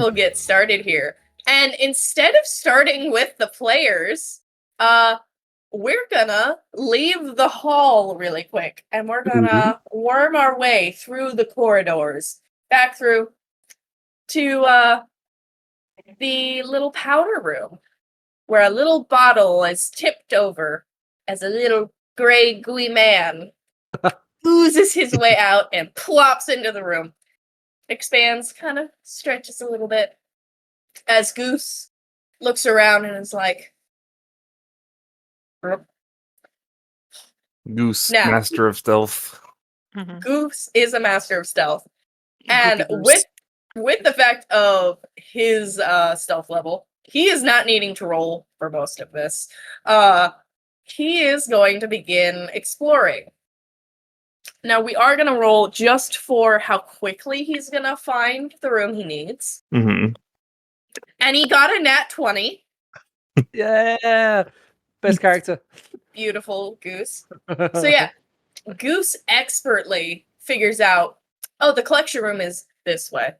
we'll get started here. And instead of starting with the players, we're gonna leave the hall really quick, and we're gonna worm our way through the corridors, back through to the little powder room, where a little bottle is tipped over as a little gray gooey man oozes his way out and plops into the room. Expands, kind of stretches a little bit, as Goose looks around and is like, Goose, now, master of stealth. Goose is a master of stealth. And with the fact of his stealth level, he is not needing to roll for most of this. He is going to begin exploring. Now, we are going to roll just for how quickly he's going to find the room he needs. Mm-hmm. And he got a nat 20. Yeah! Best character. Beautiful, Goose. So yeah, Goose expertly figures out, oh, the collection room is this way.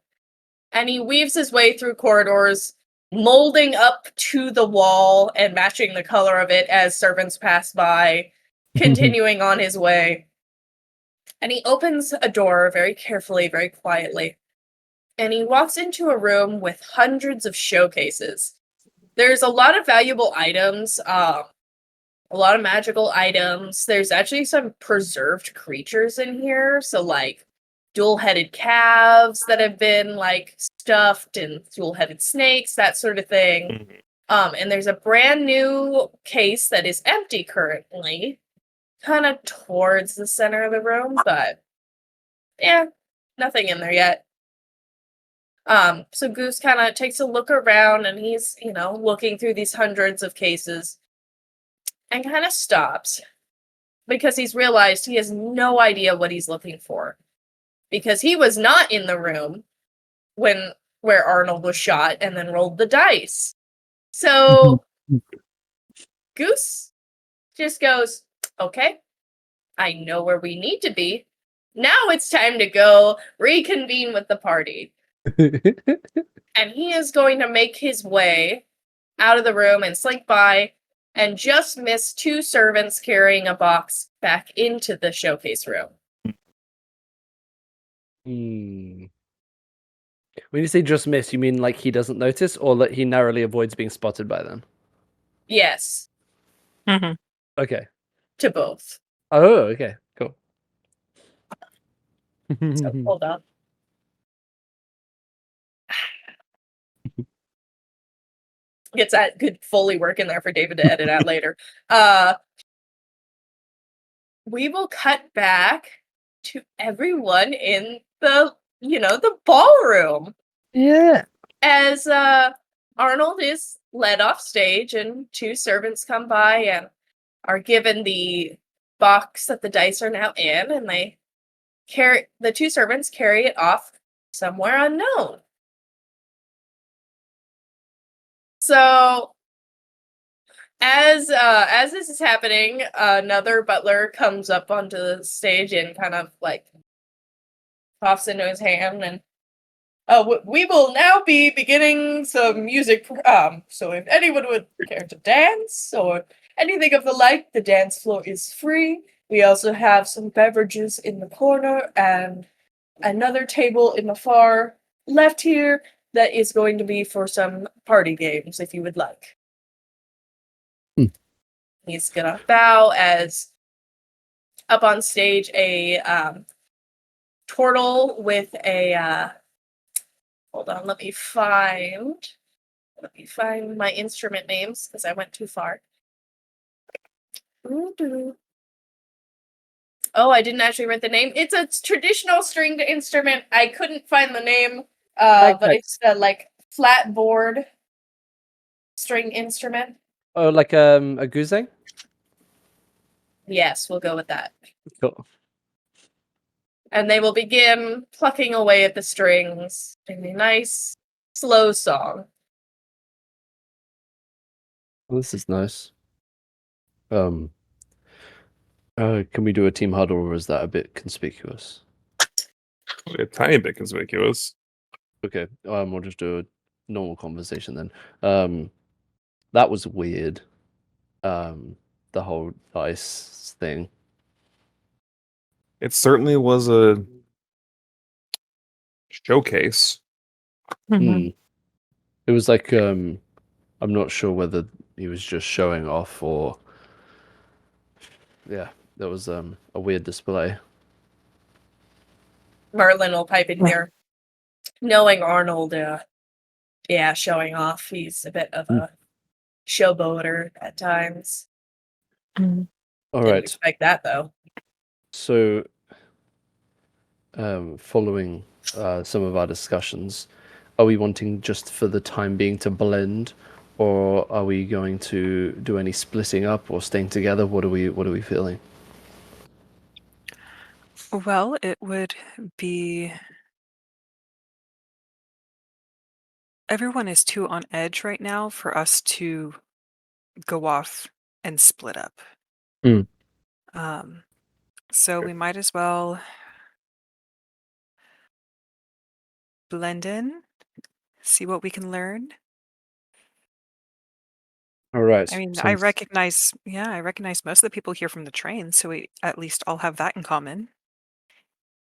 And he weaves his way through corridors, molding up to the wall and matching the color of it as servants pass by, continuing on his way. And he opens a door very carefully, very quietly. And he walks into a room with hundreds of showcases. There's a lot of valuable items, a lot of magical items. There's actually some preserved creatures in here. So, like, dual-headed calves that have been, like, stuffed, and dual-headed snakes, that sort of thing. And there's a brand new case that is empty currently, kind of towards the center of the room, but yeah, nothing in there yet. So Goose kind of takes a look around, and he's, looking through these hundreds of cases, and kind of stops, because he's realized he has no idea what he's looking for. Because he was not in the room where Arnold was shot and then rolled the dice. So Goose just goes, okay, I know where we need to be. Now it's time to go reconvene with the party. And he is going to make his way out of the room and slink by and just miss two servants carrying a box back into the showcase room. When you say just miss, you mean like he doesn't notice, or that he narrowly avoids being spotted by them? Yes. Okay. To both. Oh, okay. Cool. So, hold on. Gets that good Foley work in there for David to edit out later. We will cut back to everyone in the ballroom. Yeah. As Arnold is led off stage, and two servants come by and are given the box that the dice are now in, and the two servants carry it off somewhere unknown. So, as this is happening, another butler comes up onto the stage and kind of like coughs into his hand, and we will now be beginning some music. So if anyone would care to dance or anything of the like, the dance floor is free. We also have some beverages in the corner and another table in the far left here that is going to be for some party games, if you would like. He's gonna bow as up on stage a turtle with a hold on, let me find my instrument names because I went too far. Oh, I didn't actually write the name. It's a traditional stringed instrument. I couldn't find the name, but it's like flat board string instrument. Oh, like a guzheng? Yes, we'll go with that. Cool. And they will begin plucking away at the strings in a nice, slow song. Well, this is nice. Can we do a team huddle, or is that a bit conspicuous? A tiny bit conspicuous. Okay, we'll just do a normal conversation then. That was weird. The whole dice thing. It certainly was a showcase. Hmm. It was like I'm not sure whether he was just showing off or yeah, that was a weird display. Merlin will pipe in here. Knowing Arnold, yeah, showing off. He's a bit of a showboater at times. All Didn't right. expect that though. So following some of our discussions, are we wanting just for the time being to blend, or are we going to do any splitting up or staying together? What are we feeling? Well, it would be. Everyone is too on edge right now for us to go off and split up. Hmm. So we might as well blend in, see what we can learn. All right. I mean, I Sounds recognize most of the people here from the train, so we at least all have that in common.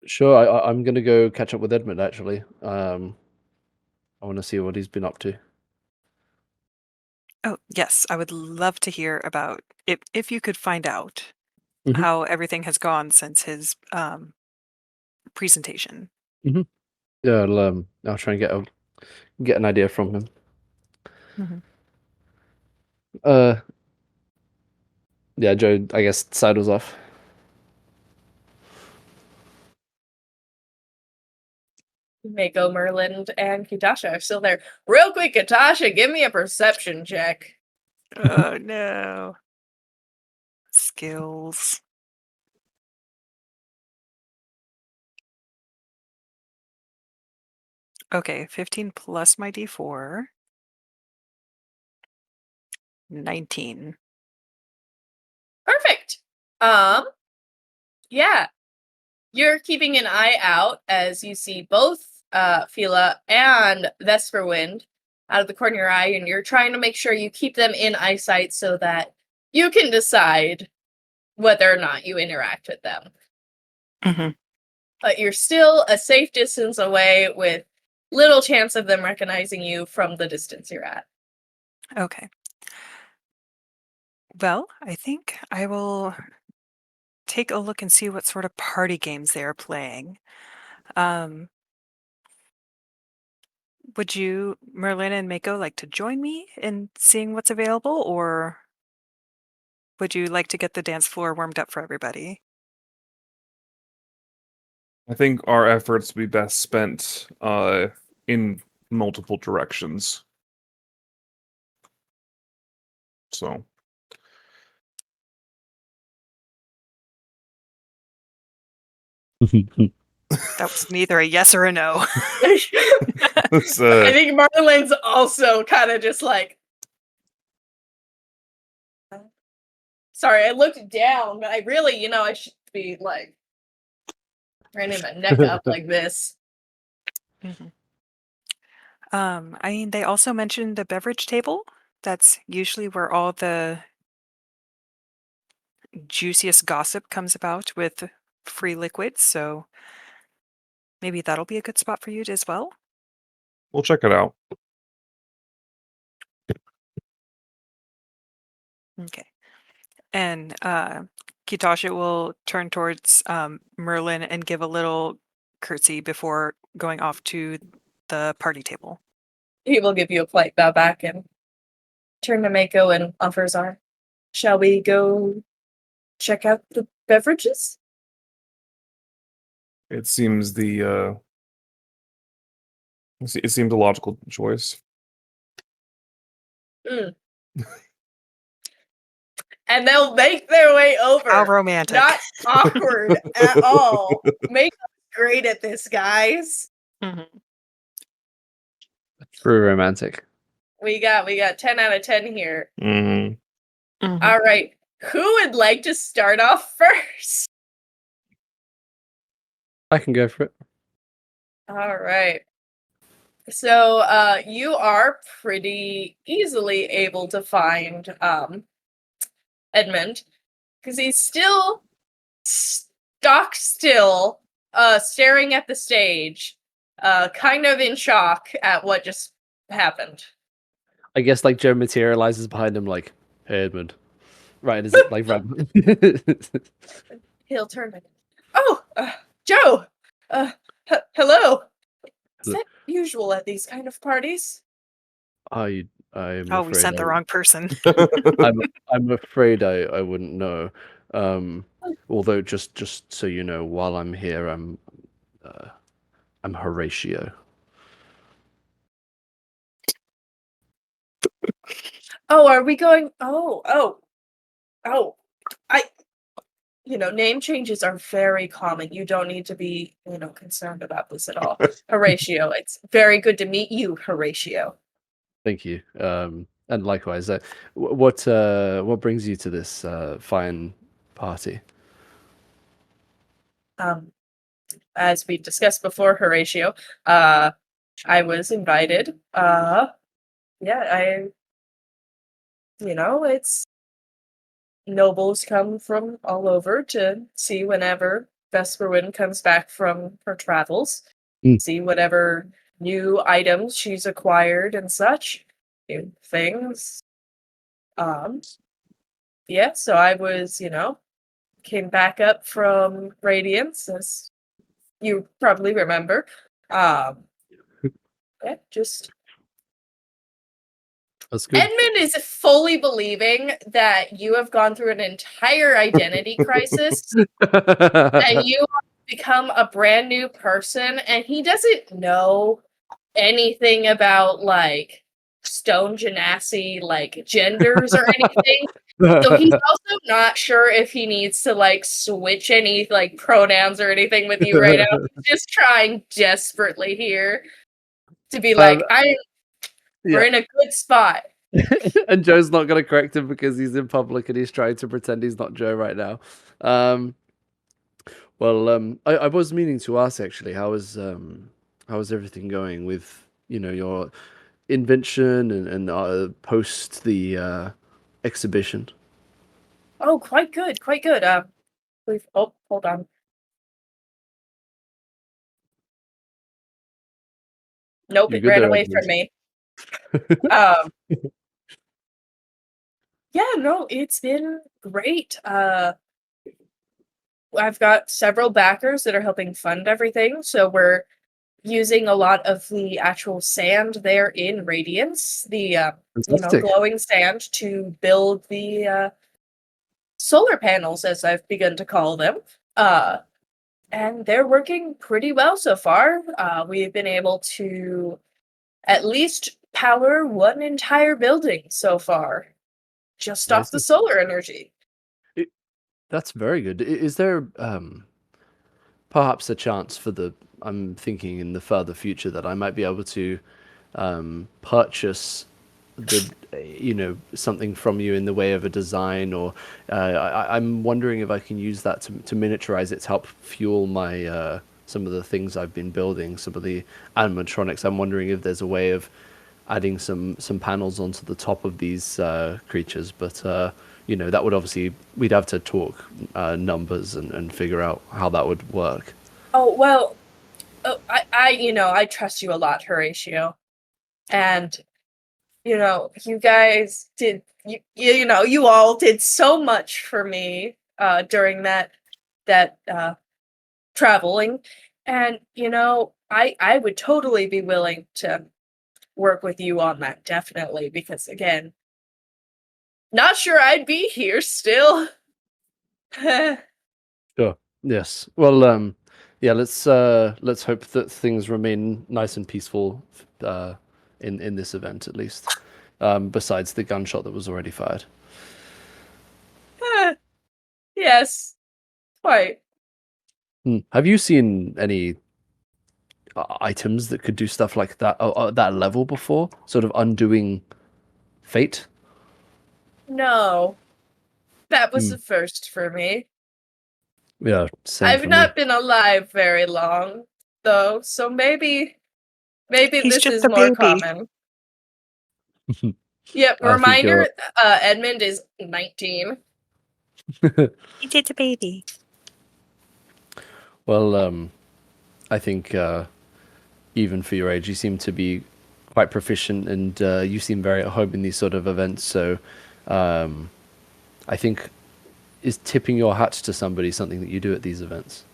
sure. I'm gonna go catch up with Edmund actually. I want to see what he's been up to. Oh, yes, I would love to hear about if you could find out Mhm. how everything has gone since his presentation. Yeah, I'll try and get an idea from him. Uh, yeah, Joe. I guess sidles off. Mako, Merlin, and Katasha are still there. Real quick, Katasha, give me a perception check. Oh no. Skills. Okay, 15 plus my D4. 19. Perfect. Yeah. You're keeping an eye out as you see both Fila and Vesperwind out of the corner of your eye, and you're trying to make sure you keep them in eyesight so that you can decide whether or not you interact with them. Mm-hmm. But you're still a safe distance away with little chance of them recognizing you from the distance you're at. Okay. Well, I think I will take a look and see what sort of party games they are playing. Would you, Merlin and Mako, like to join me in seeing what's available, or would you like to get the dance floor warmed up for everybody? I think our efforts would be best spent in multiple directions. So That was neither a yes or a no. it's, I think Marlene's also kind of just like. Sorry, I looked down, but I really, I should be like running my neck up like this. Mhm. I mean, they also mentioned a beverage table. That's usually where all the juiciest gossip comes about with free liquids, so maybe that'll be a good spot for you as well. we'll check it out. Okay. And Kitasha will turn towards Merlin and give a little curtsy before going off to the party table. He will give you a polite bow back and turn to Mako and offers arm. Shall we go check out the beverages? It seems it seemed a logical choice. And they'll make their way over. How romantic. Not awkward at all. Mako's great at this, guys. Mhm. Very romantic. We got 10 out of 10 here. Mm-hmm. Mhm. All right. Who would like to start off first? I can go for it. All right. So you are pretty easily able to find Edmund because he's still stock still, staring at the stage, kind of in shock at what just happened. I guess like Joe materializes behind him, like, "Hey, Edmund," right? Is it like random? He'll turn back. Oh, Joe. Hello. Is that usual at these kind of parties? I'm Oh, we afraid sent the wrong person. I'm afraid I wouldn't know. Although just so you know, while I'm here, I'm Horatio. Oh, are we going? Oh. I. Name changes are very common. You don't need to be, concerned about this at all. Horatio, it's very good to meet you, Horatio. Thank you. And likewise, what brings you to this fine party? As we discussed before, Horatio, I was invited. Yeah, it's nobles come from all over to see whenever Vesperwin comes back from her travels, Mm. see whatever new items she's acquired and such, new things. Yeah, so I was, came back up from Radiance, as you probably remember. Yeah, just That's good. Edmund is fully believing that you have gone through an entire identity crisis and you have become a brand new person, and he doesn't know anything about like stone genasi, like genders or anything. So he's also not sure if he needs to like switch any like pronouns or anything with you right now. He's just trying desperately here to be like, we're yeah. in a good spot. And Joe's not going to correct him because he's in public and he's trying to pretend he's not Joe right now. I was meaning to ask actually, how is everything going with your invention and post the exhibition? Oh, quite good, quite good. Hold on. Nope, You it good ran there, away from Edmund? me. Um, yeah, no, it's been great. I've got several backers that are helping fund everything, so we're using a lot of the actual sand there in Radiance, the Fantastic. glowing sand to build the solar panels, as I've begun to call them. And they're working pretty well so far. We've been able to at least power one entire building so far, just off the Amazing. solar energy. That's very good. Is there perhaps a chance for I'm thinking in the further future that I might be able to purchase something from you in the way of a design, or I'm wondering if I can use that to miniaturize it to help fuel my some of the things I've been building, some of the animatronics. I'm wondering if there's a way of adding some panels onto the top of these creatures, but that would obviously, we'd have to talk numbers and figure out how that would work. Oh well, I trust you a lot, Horatio, and you guys did you all did so much for me during that traveling, and I would totally be willing to work with you on that, definitely, because again, not sure I'd be here still. Sure. Yes. Well, yeah. Let's hope that things remain nice and peaceful in this event, at least. Besides the gunshot that was already fired. Yes, quite. Have you seen any items that could do stuff like that at that level before? Sort of undoing fate? No, that was the first for me. Yeah, same I've for me. not been alive very long, though, so maybe Maybe He's this just is a more baby. common. Yep, I think reminder, Edmund is 19. He's just a baby. Well, I think even for your age, you seem to be quite proficient, and you seem very at home in these sort of events. So, I think is tipping your hat to somebody something that you do at these events?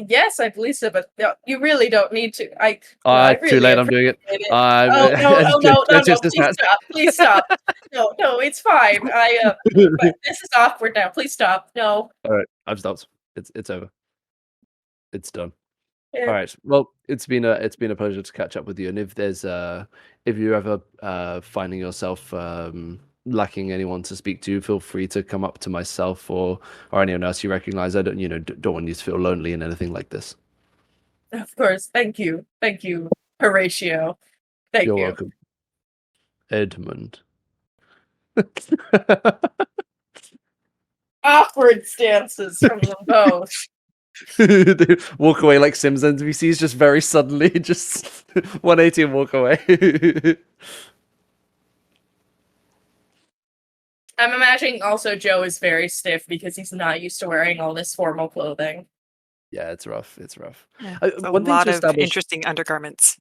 Yes, I believe so, but no, you really don't need to. I Too really late. I'm doing it. appreciate it. I'm Oh no, oh no, no, no! just his Please hat. stop! Please stop! No, no, it's fine. But this is awkward now. Please stop. No. All right, I've stopped. It's over. It's done. Eh, All right. Well, it's been a pleasure to catch up with you. And if there's if you're ever finding yourself lacking anyone to speak to, feel free to come up to myself or anyone else you recognize. I don't want you to feel lonely in anything like this. Of course. Thank you, Horatio. Thank You're you. welcome, Edmund. Awkward stances from them both. They walk away like Sims NPCs, just very suddenly, just 180 and walk away. I'm imagining also Joe is very stiff because he's not used to wearing all this formal clothing. Yeah, it's rough. It's rough. Yeah, a One thing lot to of establish. interesting undergarments.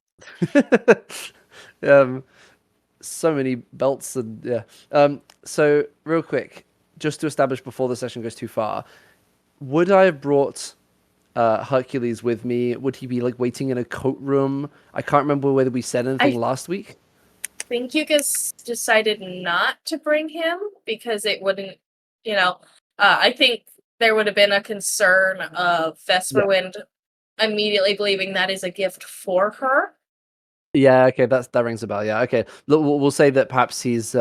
um, so many belts and yeah. So real quick, just to establish before the session goes too far, would I have brought Hercules with me? Would he be like waiting in a coat room? I can't remember whether we said anything last week. I think you guys decided not to bring him because it wouldn't, I think there would have been a concern of Vesperwind immediately believing that is a gift for her. Yeah, okay, that rings a bell. Yeah, okay. Look, we'll say that perhaps he's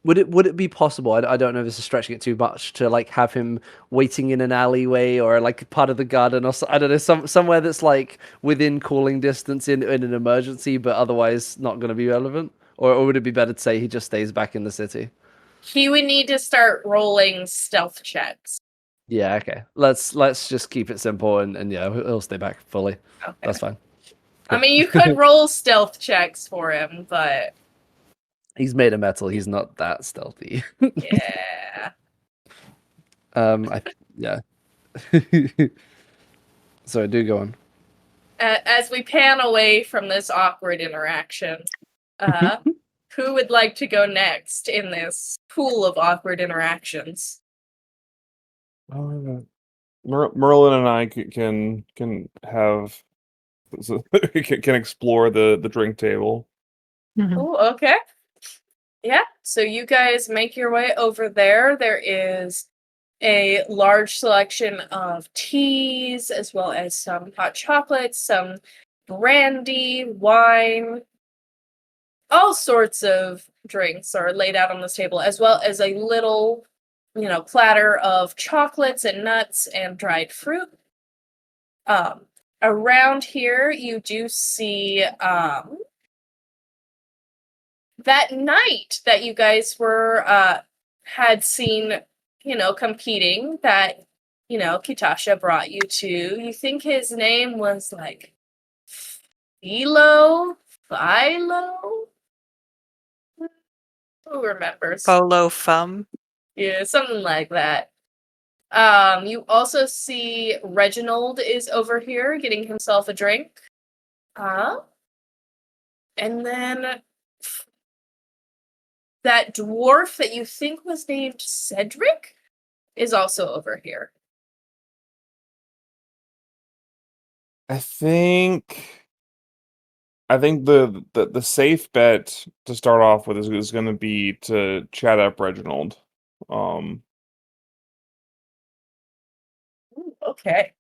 would it be possible? I don't know if this is stretching it too much to like have him waiting in an alleyway or like part of the garden or I don't know somewhere that's like within calling distance in an emergency, but otherwise not going to be relevant. Or would it be better to say he just stays back in the city? He would need to start rolling stealth checks. Yeah, okay. Let's just keep it simple and yeah, he'll stay back fully. Okay. That's fine. I mean, you could roll stealth checks for him, but He's made of metal. He's not that stealthy. yeah. Yeah. So do go on. As we pan away from this awkward interaction, who would like to go next in this pool of awkward interactions? Merlin and I can have can explore the drink table. Oh, okay. Yeah, so you guys make your way over there. There is a large selection of teas, as well as some hot chocolates, some brandy, wine, all sorts of drinks are laid out on this table, as well as a little, platter of chocolates and nuts and dried fruit. Around here, you do see that knight that you guys were had seen, competing, that Kitasha brought you to. You think his name was like Philo? Who remembers? Polo Fum. Yeah, something like that. You also see Reginald is over here getting himself a drink. And then that dwarf that you think was named Cedric is also over here. I think the safe bet to start off with is going to be to chat up Reginald. Ooh, okay.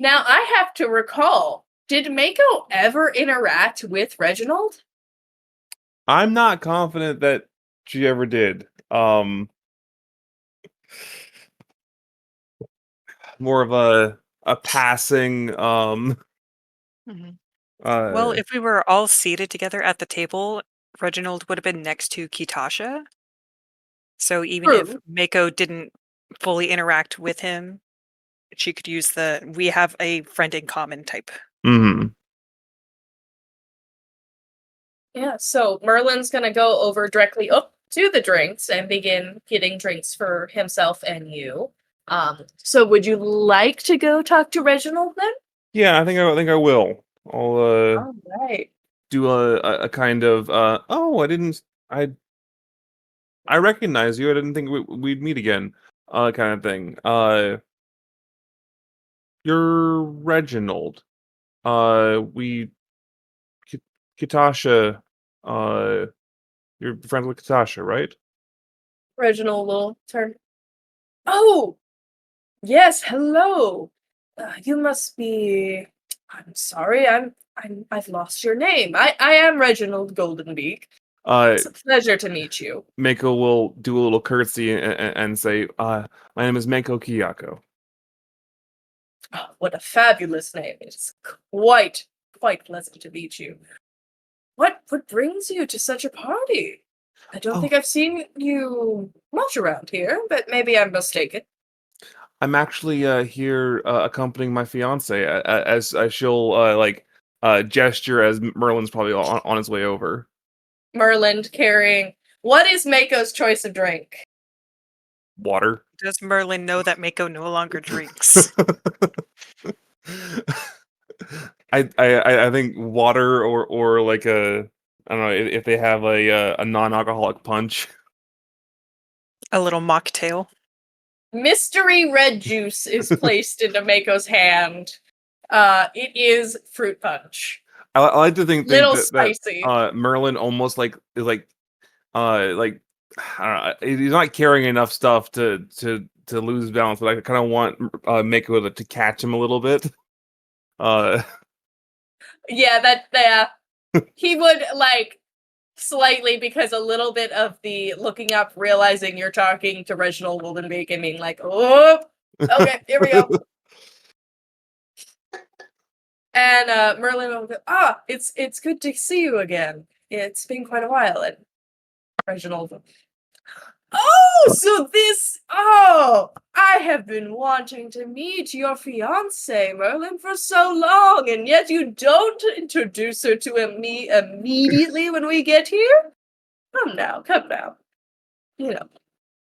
Now I have to recall, did Mako ever interact with Reginald? I'm not confident that she ever did. More of a passing Well, if we were all seated together at the table, Reginald would have been next to Kitasha. So even if True. Mako didn't fully interact with him, she could use the "we have a friend in common" type. Mm-hmm. Yeah, so Merlin's gonna go over directly up to the drinks and begin getting drinks for himself and you. So would you like to go talk to Reginald then? Yeah, I think I will. I'll All right. do a kind of oh, I recognize you. I didn't think we'd meet again. Kind of thing. You're Reginald. We Katasha. You're friends with Katasha, right? Reginald will turn. Oh, yes, hello. You must be. I'm sorry. I've lost your name. I am Reginald Goldenbeak. Uh, It's a pleasure to meet you. Mako will do a little curtsy and say, my name is Mako Kiyako. Oh, what a fabulous name! It's quite pleasant to meet you. What brings you to such a party? I don't think I've seen you much around here, but maybe I'm mistaken. I'm actually here accompanying my fiance as she'll gesture as Merlin's probably on his way over. Merlin carrying. What is Mako's choice of drink? Water. Does Merlin know that Mako no longer drinks? I think water or like a I don't know if they have a non-alcoholic punch. A little mocktail. Mystery red juice is placed into Mako's hand. It is fruit punch. I like to think Little that spicy. Merlin almost is like I don't know, he's not carrying enough stuff to lose balance, but I kind of want Mako to catch him a little bit. Yeah, he would like slightly because a little bit of the looking up, realizing you're talking to Reginald Goldenbeak and being like, oh, okay, here we go. And Merlin will go, it's good to see you again. It's been quite a while. And Reginald will, I have been wanting to meet your fiance, Merlin, for so long, and yet you don't introduce her to me immediately when we get here? Come now. You know,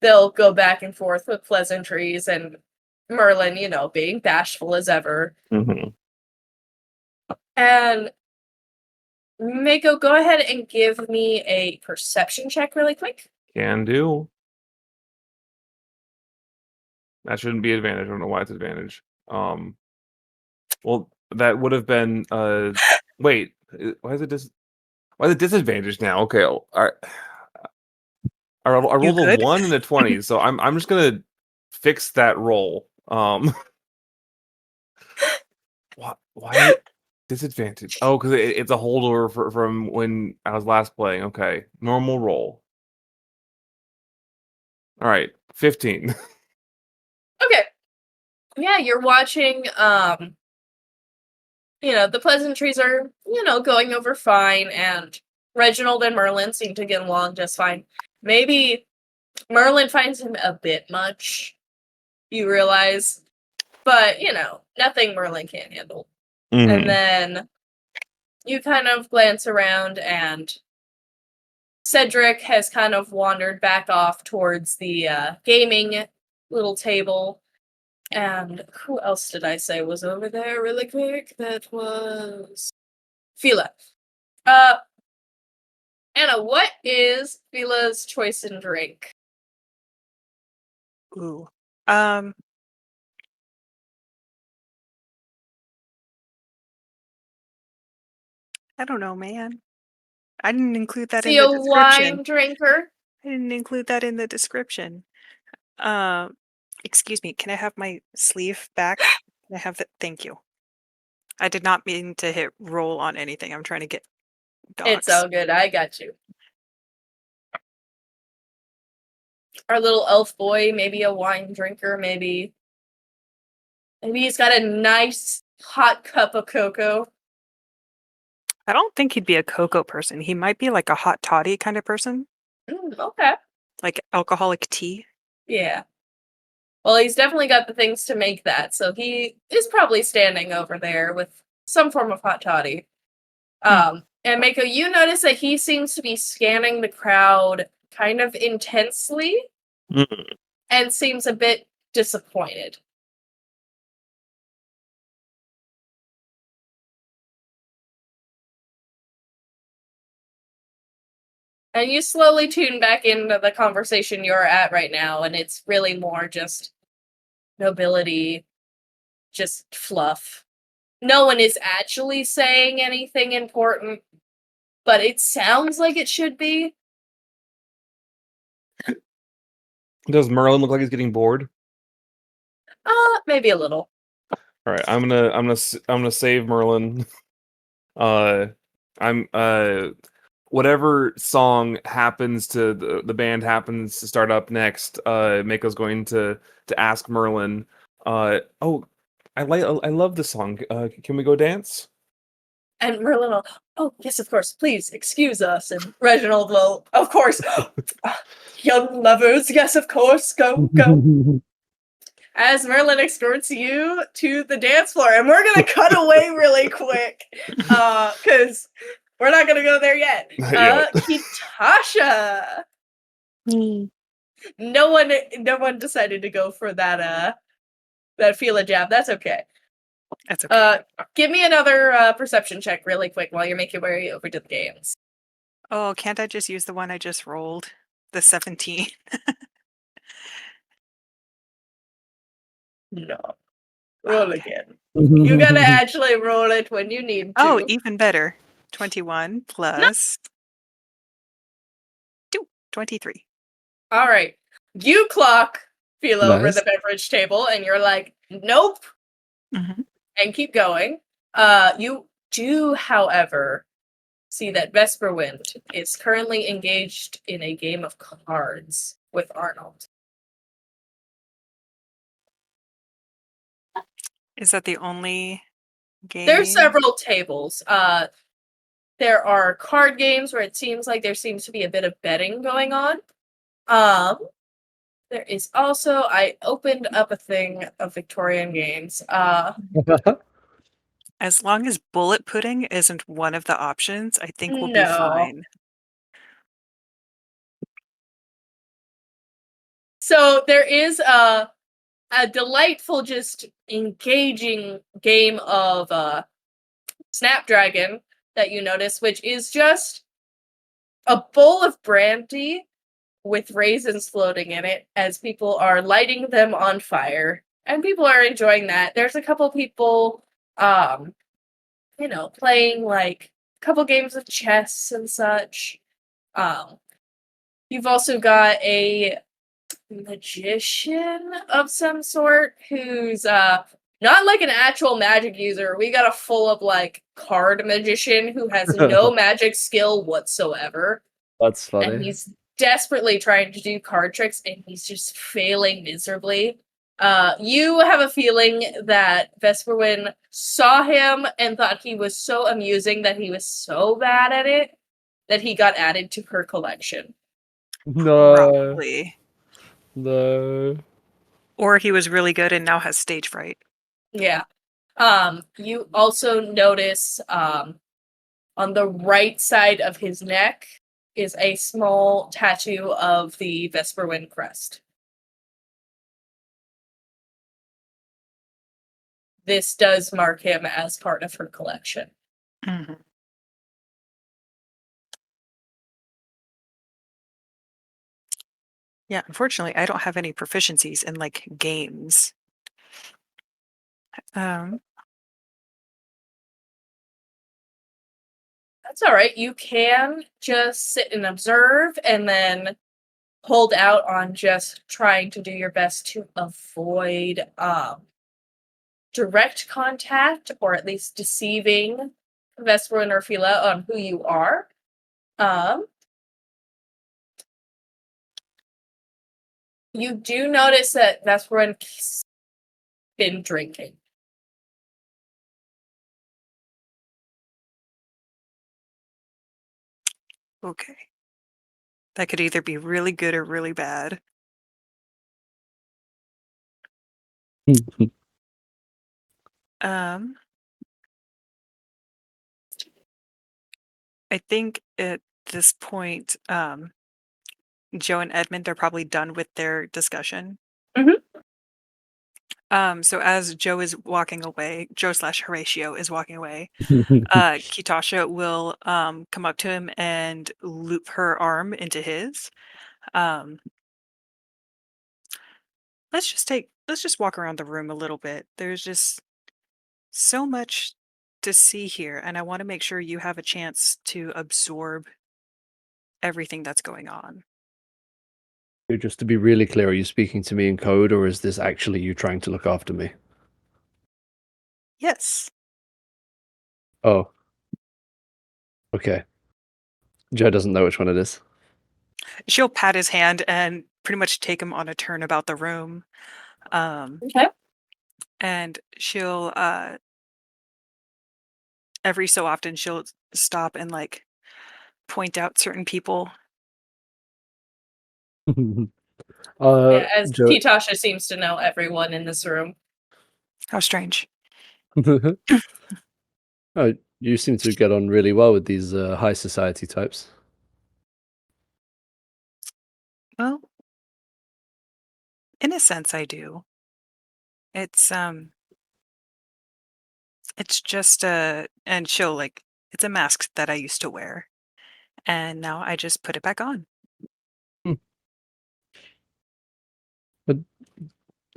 they'll go back and forth with pleasantries, and Merlin, being bashful as ever. Mhm. And Mako, go ahead and give me a perception check really quick. Can do. That shouldn't be advantage. I don't know why it's advantage. Well, that would have been wait, why is it disadvantage now? Okay, I You rolled a good? 1 and a 20, so I'm just gonna fix that roll. Why disadvantage? Oh, because it's a holdover from when I was last playing. Okay, normal roll. All right, 15. Okay. Yeah, you're watching, the pleasantries are, going over fine, and Reginald and Merlin seem to get along just fine. Maybe Merlin finds him a bit much, you realize, but, nothing Merlin can't handle. And then you kind of glance around, and Cedric has kind of wandered back off towards the gaming little table. And who else did I say was over there really quick? That was Fila. Anna, what is Fila's choice in drink? Ooh. I don't know, man. I didn't include that Is he in a the description. wine drinker? I didn't include that in the description. Excuse me, can I have my sleeve back? Can I have that? Thank you. I did not mean to hit roll on anything. I'm trying to get dogs. It's all good. I got you. Our little elf boy, maybe a wine drinker, maybe he's got a nice hot cup of cocoa. I don't think he'd be a cocoa person. He might be like a hot toddy kind of person, Okay. like alcoholic tea. Yeah. Well, he's definitely got the things to make that, so he is probably standing over there with some form of hot toddy. And Mako, you notice that he seems to be scanning the crowd kind of intensely and seems a bit disappointed. And you slowly tune back into the conversation you're at right now, and it's really more just nobility, just fluff. No one is actually saying anything important, but it sounds like it should be. Does Merlin look like he's getting bored? Maybe a little. All right, I'm gonna save Merlin. I'm whatever song happens to the band happens to start up next. Mako's going to ask Merlin. Oh, I love this song. Can we go dance? And Merlin will, oh, yes, of course, please, excuse us. And Reginald will, of course, young lovers, yes, of course, go, go. As Merlin escorts you to the dance floor. And we're going to cut away really quick, because we're not going to go there yet. Yep. Kitasha! No one decided to go for that Fila jab. That's okay. That's okay. Give me another perception check really quick while you're making your way over to the games. Oh, can't I just use the one I just rolled? The 17. No. Roll Okay. again. You gotta actually roll it when you need to. Oh, even better. 21 plus 2. 23. Alright. You clock Fila over Nice. the beverage table and you're like, nope, Mhm. and keep going. You do, however, see that Vesperwind is currently engaged in a game of cards with Arnold. Is that the only game? There's several tables. There are card games where it seems like there seems to be a bit of betting going on. There is also, I opened up a thing of Victorian games. As long as bullet pudding isn't one of the options, I think we'll be No. fine. So there is a delightful, just engaging game of Snapdragon that you notice, which is just a bowl of brandy with raisins floating in it as people are lighting them on fire. And people are enjoying that. There's a couple people, playing like a couple games of chess and such. You've also got a magician of some sort who's not like an actual magic user. We got a full of like card magician who has no magic skill whatsoever. That's And funny. he's desperately trying to do card tricks and he's just failing miserably. You have a feeling that Vesperwin saw him and thought he was so amusing that he was so bad at it that he got added to her collection. No, Probably. no. Or he was really good and now has stage fright. Yeah. You also notice on the right side of his neck is a small tattoo of the Vesperwind crest. This does mark him as part of her collection. Mhm. Yeah, unfortunately, I don't have any proficiencies in like games. That's all right. You can just sit and observe and then hold out on just trying to do your best to avoid direct contact or at least deceiving Vesperin or Phila on who you are. You do notice that Vesperin's been drinking. Okay. That could either be really good or really bad. Um, I think at this point, Joe and Edmund are probably done with their discussion. Mhm. So as Joe is walking away, Joe slash Horatio is walking away, Kitasha will come up to him and loop her arm into his. Um, let's just walk around the room a little bit. There's just so much to see here, and I want to make sure you have a chance to absorb everything that's going on. Just to be really clear, are you speaking to me in code, or is this actually you trying to look after me? Yes. Oh, okay. Joe doesn't know which one it is. She'll pat his hand and pretty much take him on a turn about the room. Okay. And she'll every so often she'll stop and like point out certain people. uh, Yeah, as Joe. Kitasha seems to know everyone in this room. How strange. Oh, you seem to get on really well with these high society types. Well, in a sense I do. It's it's just a and she'll like it's a mask that I used to wear. And now I just put it back on. Hmm. But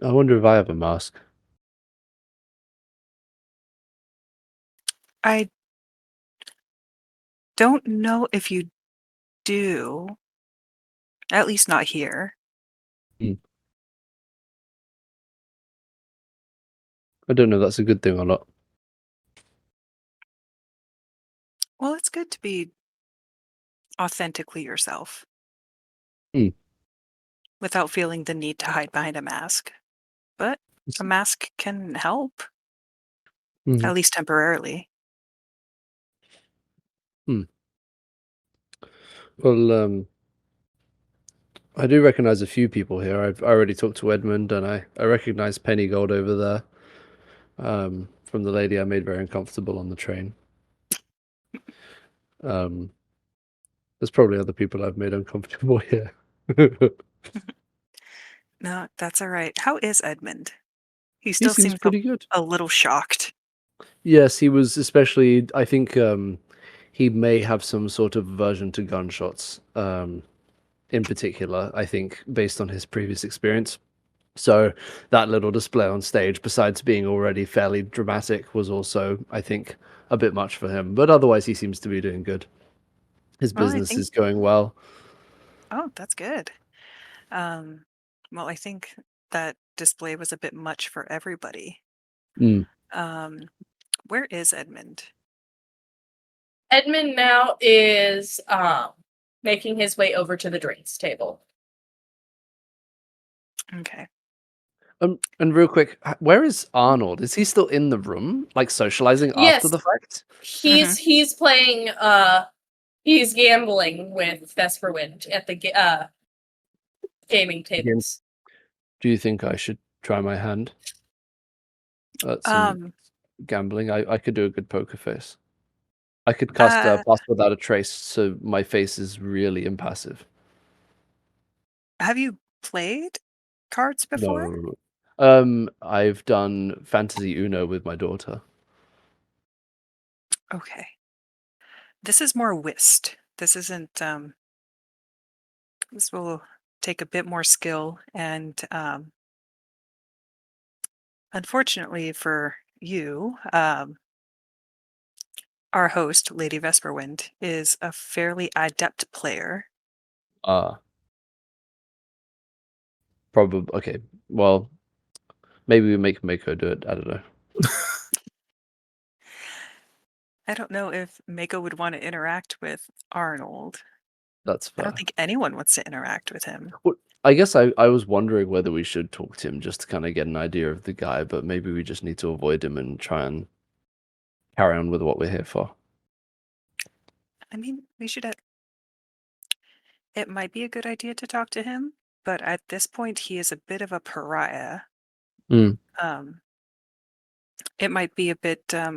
I wonder if I have a mask. I don't know if you do. At least not here. Hmm. I don't know if that's a good thing or not. Well, it's good to be authentically yourself Hmm. without feeling the need to hide behind a mask. But a mask can help, Mhm. at least temporarily. Hmm. Well, I do recognize a few people here. I already talked to Edmund, and I recognize Penny Gold over there, from the lady I made very uncomfortable on the train. Um, there's probably other people I've made uncomfortable here. No, that's all right. How is Edmund? He He still seems seems pretty good. a little shocked. Yes, he was especially. I think he may have some sort of aversion to gunshots. In particular, I think based on his previous experience. So that little display on stage, besides being already fairly dramatic, was also, I think, a bit much for him. But otherwise, he seems to be doing good. His Well, I business think, is going well. oh, that's good. Um, well, I think that display was a bit much for everybody. Mm. Um, where is Edmund? Edmund now is making his way over to the drinks table. Okay. And real quick, where is Arnold? Is he still in the room, like socializing after Yes, the fact? he's playing he's gambling with Vesperwind at the gaming Again, tables. do you think I should try my hand at some Um, gambling? I could do a good poker face. I could cast a uh, pass without a trace, so my face is really impassive. have you played cards before? No. I've done Fantasy Uno with my daughter. Okay. This is more whist. This isn't this will take a bit more skill and unfortunately for you, our host, Lady Vesperwind, is a fairly adept player. Ah, probably. Okay. Well, maybe we make Mako do it. I don't know. I don't know if Mako would want to interact with Arnold. That's I don't fair. think anyone wants to interact with him. Well, I guess I was wondering whether we should talk to him just to kind of get an idea of the guy, but maybe we just need to avoid him and try and carry on with what we're here for. I mean, we should. It might be a good idea to talk to him, but at this point, he is a bit of a pariah. Mm. It might be a bit. I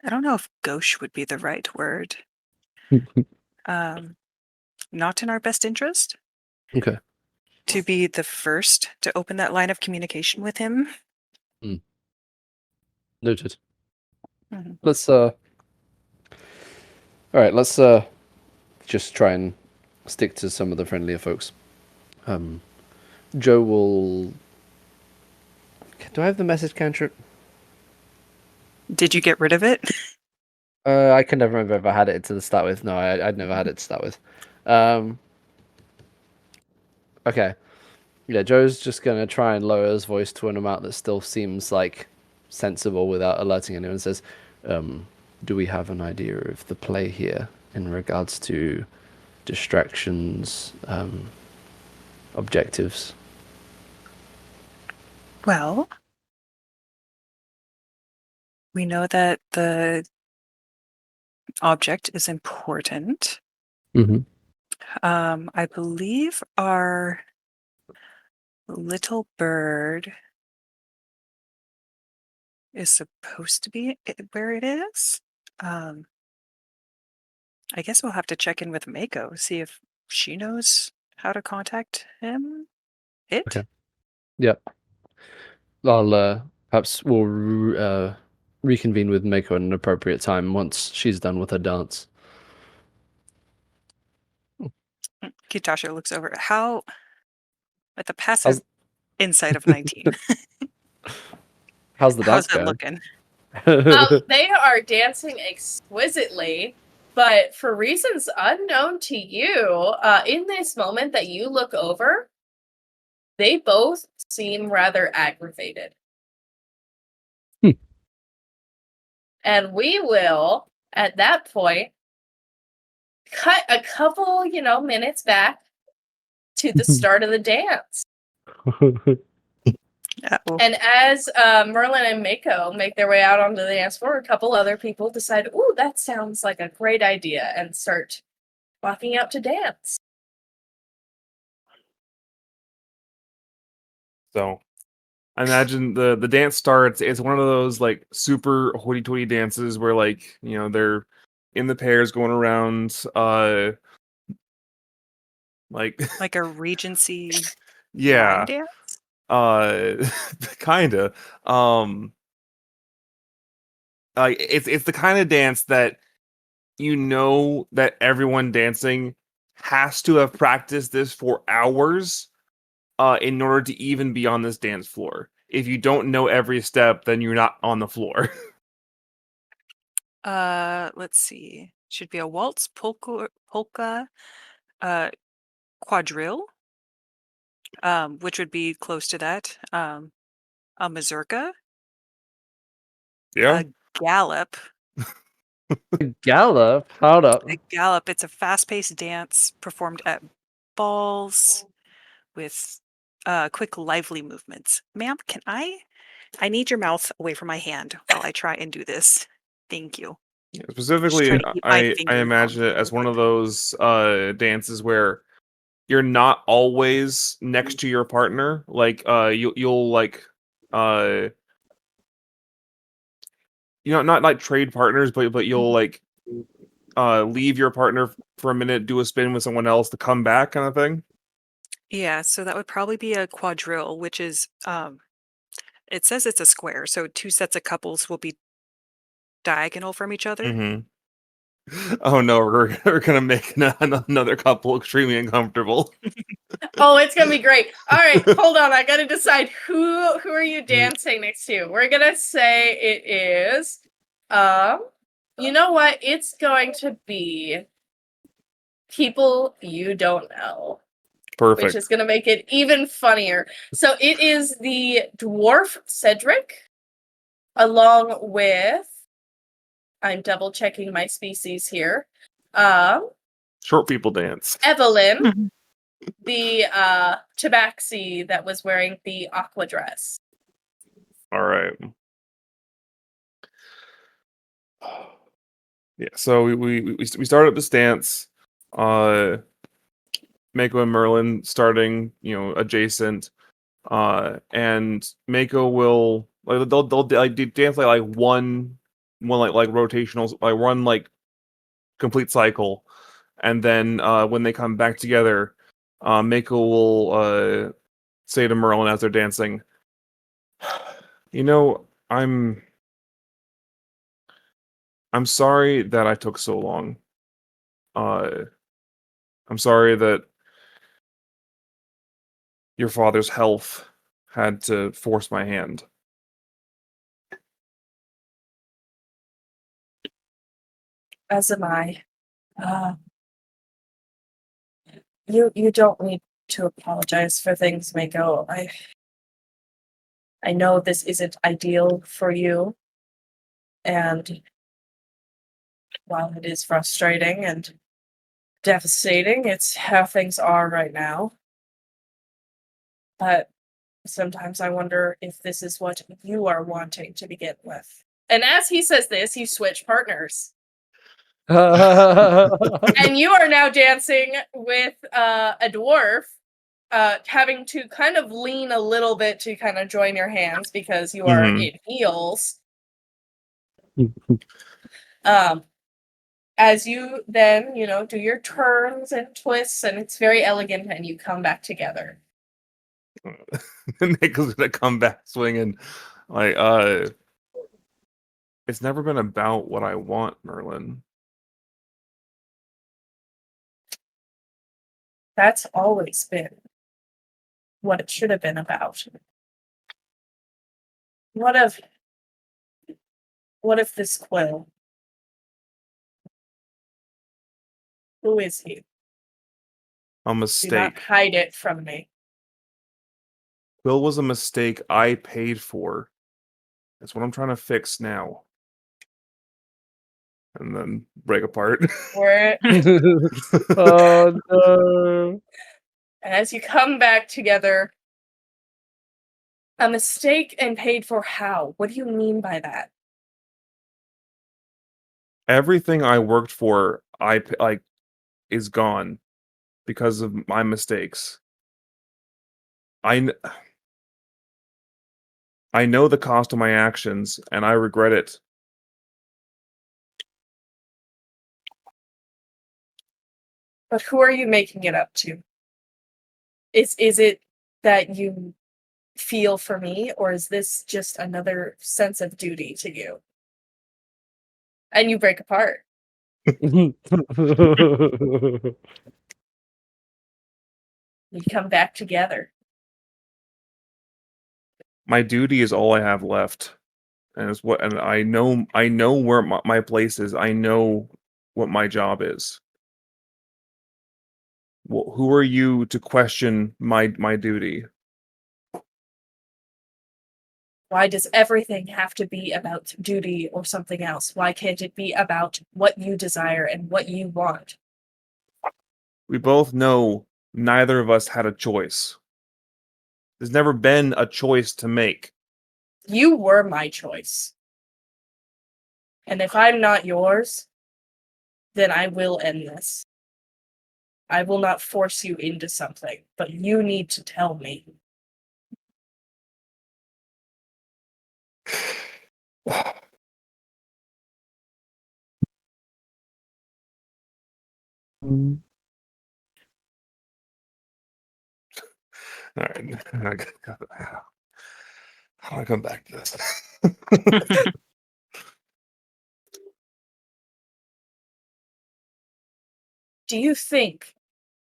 don't know if gauche would be the right word. Not in our best interest Okay. to be the first to open that line of communication with him. Noted. Mhm. Let's all right, let's just try and stick to some of the friendlier folks. Joe will. Do I have the message cantrip? Did you get rid of it? I can never remember if I had it to start with. No, I'd never had it to start with. Okay. Yeah, Joe's just gonna try and lower his voice to an amount that still seems like sensible without alerting anyone. Says, "Do we have an idea of the play here in regards to distractions, objectives?" Well, we know that the object is important. Mm-hmm. I believe our little bird is supposed to be where it is. I guess we'll have to check in with Mako, see if she knows how to contact him. Okay. Yep. I'll perhaps reconvene with Mako at an appropriate time once she's done with her dance. Kitasha looks over. How, with a passive How's insight of 19, how's the how's dance it going? looking? They are dancing exquisitely, but for reasons unknown to you, in this moment that you look over, they both seem rather aggravated. Hmm. And we will, at that point, cut a couple, minutes back to the start of the dance. Uh-oh. And as Merlin and Mako make their way out onto the dance floor, a couple other people decide, ooh, that sounds like a great idea, and start walking out to dance. So I imagine the dance starts. It's one of those like super hoity-toity dances where like they're in the pairs going around like Like a Regency line yeah dance? kinda like it's the kind of dance that that everyone dancing has to have practiced this for hours in order to even be on this dance floor. If you don't know every step, then you're not on the floor. Let's see. Should be a waltz, polka, quadrille, which would be close to that. A mazurka, Yeah. a gallop. Gallop? Hold up. A gallop, it's a fast-paced dance performed at balls with quick, lively movements. Ma'am, I need your mouth away from my hand while I try and do this. Thank you. Just Specifically, trying to keep my I fingers imagine on it as one of those dances where you're not always next to your partner. Like you'll like not like trade partners, but you'll like leave your partner for a minute, do a spin with someone else to come back, kind of thing. Yeah, so that would probably be a quadrille, which is it says it's a square, so two sets of couples will be diagonal from each other. Mm-hmm. Oh no, we're gonna make another couple extremely uncomfortable. Oh, it's gonna be great. All right, hold on. I gotta decide who are you dancing next to. We're gonna say it is. You know what? It's going to be people you don't know, Perfect. which is gonna make it even funnier. So it is the dwarf Cedric, along with. I'm double checking my species here. Short people dance. Evelyn, Mhm. the tabaxi that was wearing the aqua dress. All right. Yeah. So we start up this dance. Mako and Merlin starting, adjacent. And Mako will they'll like dance like one like rotational like one like complete cycle, and then when they come back together, Mako will say to Merlin as they're dancing, "You know, I'm sorry that I took so long. Uh, I'm sorry that your father's health had to force my hand." As am I. Uh, you don't need to apologize for things, Mako. I know this isn't ideal for you, and while it is frustrating and devastating, it's how things are right now. But sometimes I wonder if this is what you are wanting to begin with. And as he says this, you switch partners. And you are now dancing with a dwarf, having to kind of lean a little bit to kind of join your hands because you are Mhm. in heels. As you then, do your turns and twists, and it's very elegant, and you come back together. Mako's gonna come back swinging, like it's never been about what I want, Merlin. That's always been what it should have been about. What if this Quill? Who is he? A Do not mistake. hide it from me. Will was a mistake I paid for. That's what I'm trying to fix now. And then break apart. Where Oh no. as you come back together, a mistake and paid for how? What do you mean by that? Everything I worked for, like, is gone because of my mistakes. I know the cost of my actions, and I regret it. But who are you making it up to? Is it that you feel for me, or is this just another sense of duty to you? And you break apart. You come back together. My duty is all I have left, and I know where my place is. I know what my job is. Well, who are you to question my duty? Why does everything have to be about duty or something else? Why can't it be about what you desire and what you want? We both know neither of us had a choice. There's never been a choice to make. You were my choice. And if I'm not yours, then I will end this. I will not force you into something, but you need to tell me. All right. How do I come back to this? Do you think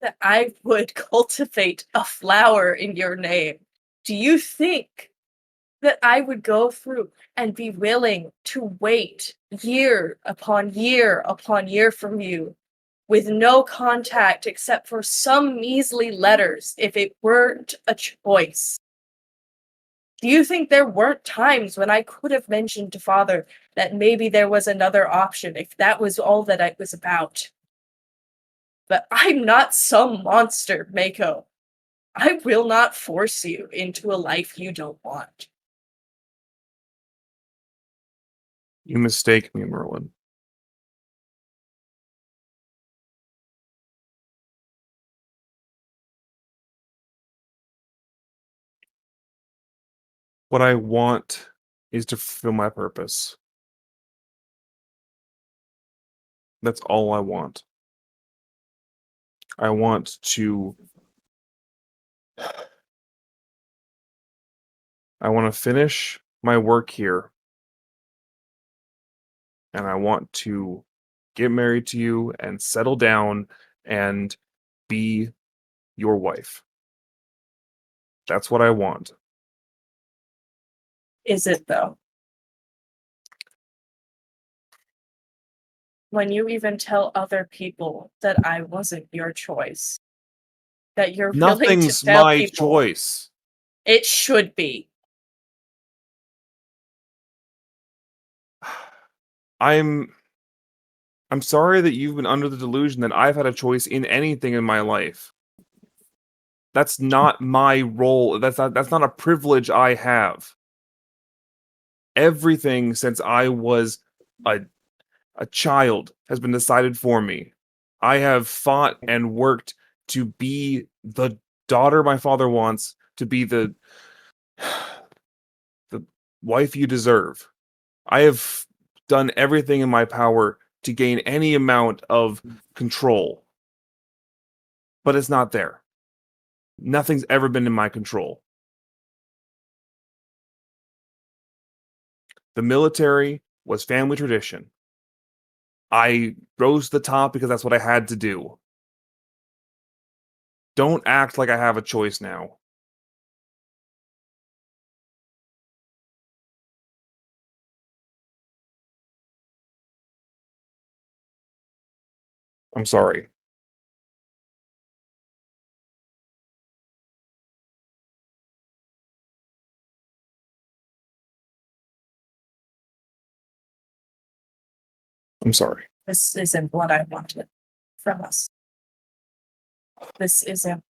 that I would cultivate a flower in your name? Do you think that I would go through and be willing to wait year upon year upon year from you with no contact except for some measly letters if it weren't a choice? Do you think there weren't times when I could have mentioned to Father that maybe there was another option if that was all that it was about? But I'm not some monster, Mako. I will not force you into a life you don't want. You mistake me, Merlin. What I want is to fulfill my purpose. That's all I want. I want to finish my work here. And I want to get married to you and settle down and be your wife. That's what I want. Is it though? When you even tell other people that I wasn't your choice, that you're willing to Nothing's tell my people choice. it should be. I'm sorry that you've been under the delusion that I've had a choice in anything in my life. That's not my role. That's not a privilege I have. Everything since I was a child has been decided for me. I have fought and worked to be the daughter my father wants, to be the wife you deserve. I have done everything in my power to gain any amount of control. But it's not there. Nothing's ever been in my control. The military was family tradition. I rose to the top because that's what I had to do. Don't act like I have a choice now. I'm sorry. I'm sorry. This isn't what I wanted from us. This isn't.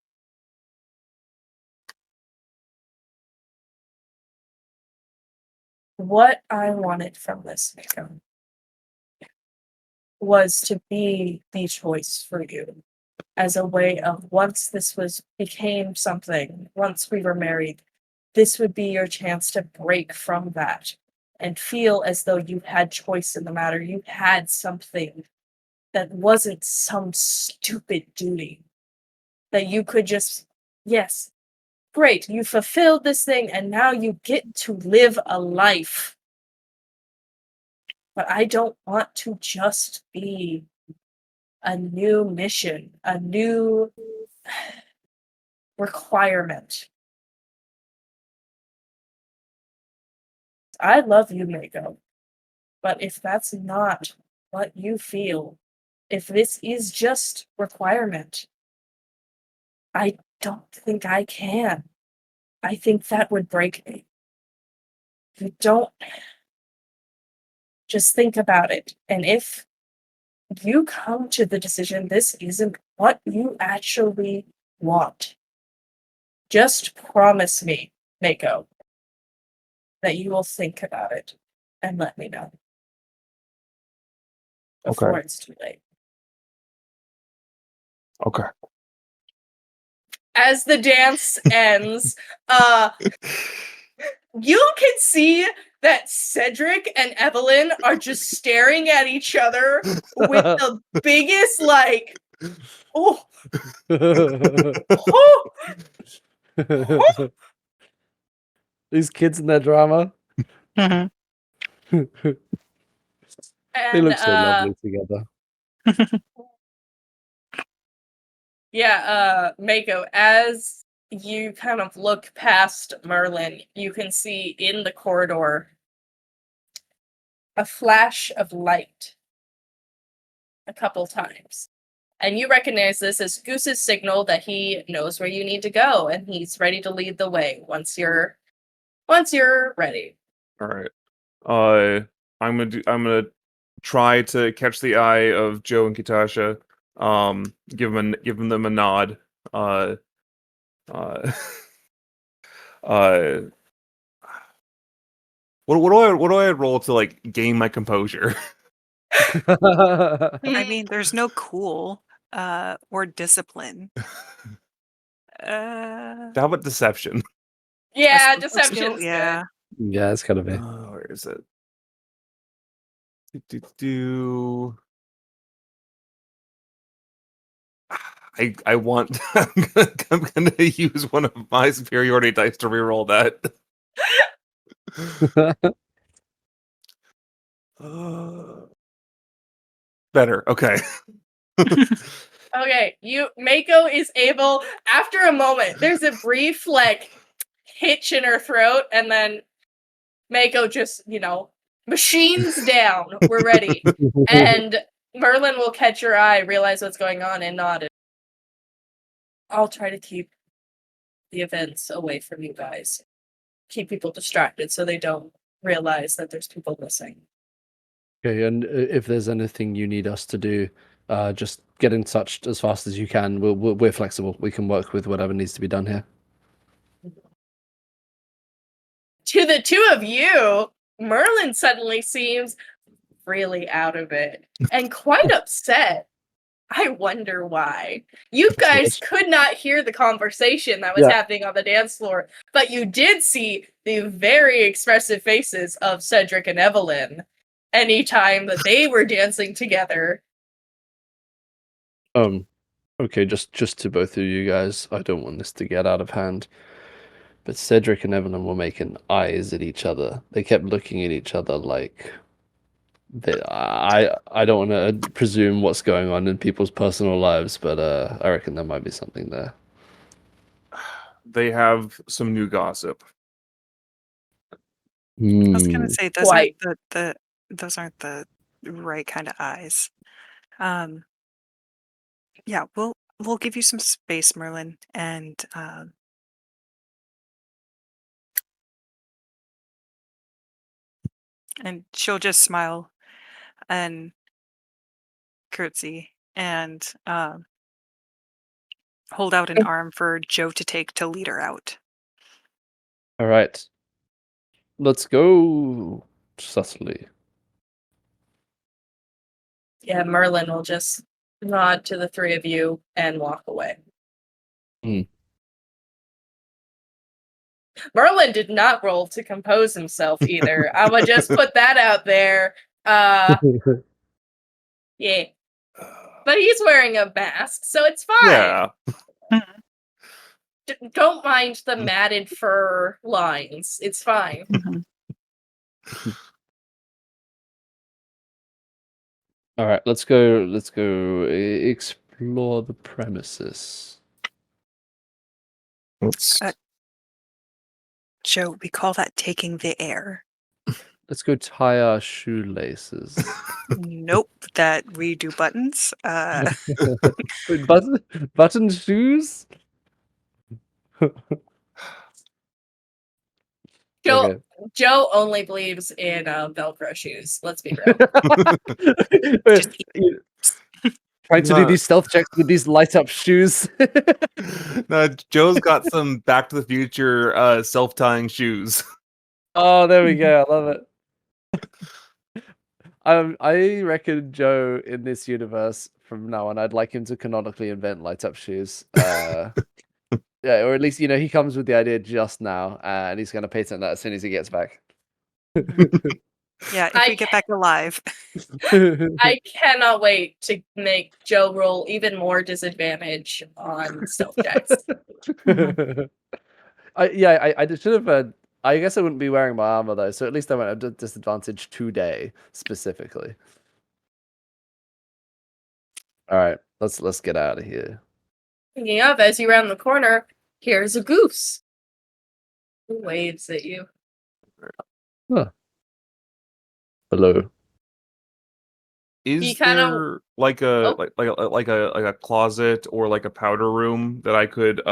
What I wanted from this, Nico, was to be the choice for you. As a way of once became something, once we were married, this would be your chance to break from that and feel as though you had choice in the matter. You had something that wasn't some stupid duty. That you could just, yes, great, you fulfilled this thing and now you get to live a life. But I don't want to just be a new mission, a new requirement. I love you, Mako. But if that's not what you feel, if this is just requirement, I don't think I can. I think that would break me. You don't just think about it. And if you come to the decision this isn't what you actually want, just promise me, Mako, that you will think about it and let me know before it's too late. Okay. As the dance ends, you can see that Cedric and Evelyn are just staring at each other with the biggest, like, oh, oh, oh. These kids and their drama. Mhm. They look so lovely together. Yeah, Mako, as you kind of look past Merlin, you can see in the corridor a flash of light a couple times. And you recognize this as Goose's signal that he knows where you need to go and he's ready to lead the way once you're ready. All right. I'm gonna try to catch the eye of Joe and Kitasha. Give them a nod. Uh, uh, what do I roll to like gain my composure? I mean, there's no cool or discipline. How about deception? Yeah, A social skill? deception's good. Yeah. Yeah, it's gotta be. Where is it? Do. I want. I'm gonna use one of my superiority dice to reroll that. Better. Okay. Okay, Mako is able, after a moment, there's a brief, like, hitch in her throat, and then Mako just, machines down. We're ready. And Merlin will catch her eye, realize what's going on, and nod. I'll try to keep the events away from you guys. Keep people distracted so they don't realize that there's people missing. Okay, and if there's anything you need us to do, just get in touch as fast as you can. We're flexible. We can work with whatever needs to be done here. To the two of you, Merlin suddenly seems really out of it and quite upset. I wonder why. You guys could not hear the conversation that was happening on the dance floor, but you did see the very expressive faces of Cedric and Evelyn anytime that they were dancing together. Okay, just to both of you guys, I don't want this to get out of hand. But Cedric and Evelyn were making eyes at each other. They kept looking at each other like I don't want to presume what's going on in people's personal lives, but I reckon there might be something there. They have some new gossip. I was gonna say those Quite. aren't those aren't the right kind of eyes. Yeah, we'll give you some space, Merlin, and she'll just smile and curtsy and hold out an arm for Joe to take to lead her out. All right. Let's go subtly. Yeah, Merlin will just nod to the three of you and walk away. Merlin did not roll to compose himself either. I would just put that out there. Yeah. But he's wearing a mask, so it's fine. Yeah. Don't mind the matted fur lines. It's fine. All right, let's go explore the premises. Joe, we call that taking the air. Let's go tie our shoelaces. Nope, that we do buttons. Wait, button shoes? Joe only believes in Velcro shoes. Let's be real. Trying to do these stealth checks with these light up shoes. No, Joe's got some Back to the Future self-tying shoes. Oh, there we go. I love it. I reckon Joe in this universe from now on, I'd like him to canonically invent light up shoes. Yeah, or at least he comes with the idea just now, and he's going to patent that as soon as he gets back. Yeah, if we get back alive. I cannot wait to make Joe roll even more disadvantage on stealth checks. I should have. I guess I wouldn't be wearing my armor though, so at least I won't have disadvantage today specifically. All right, let's get out of here. Thinking of, as you round the corner, here's a goose who waves at you. Huh. Hello. Is there like a closet or like a powder room that I could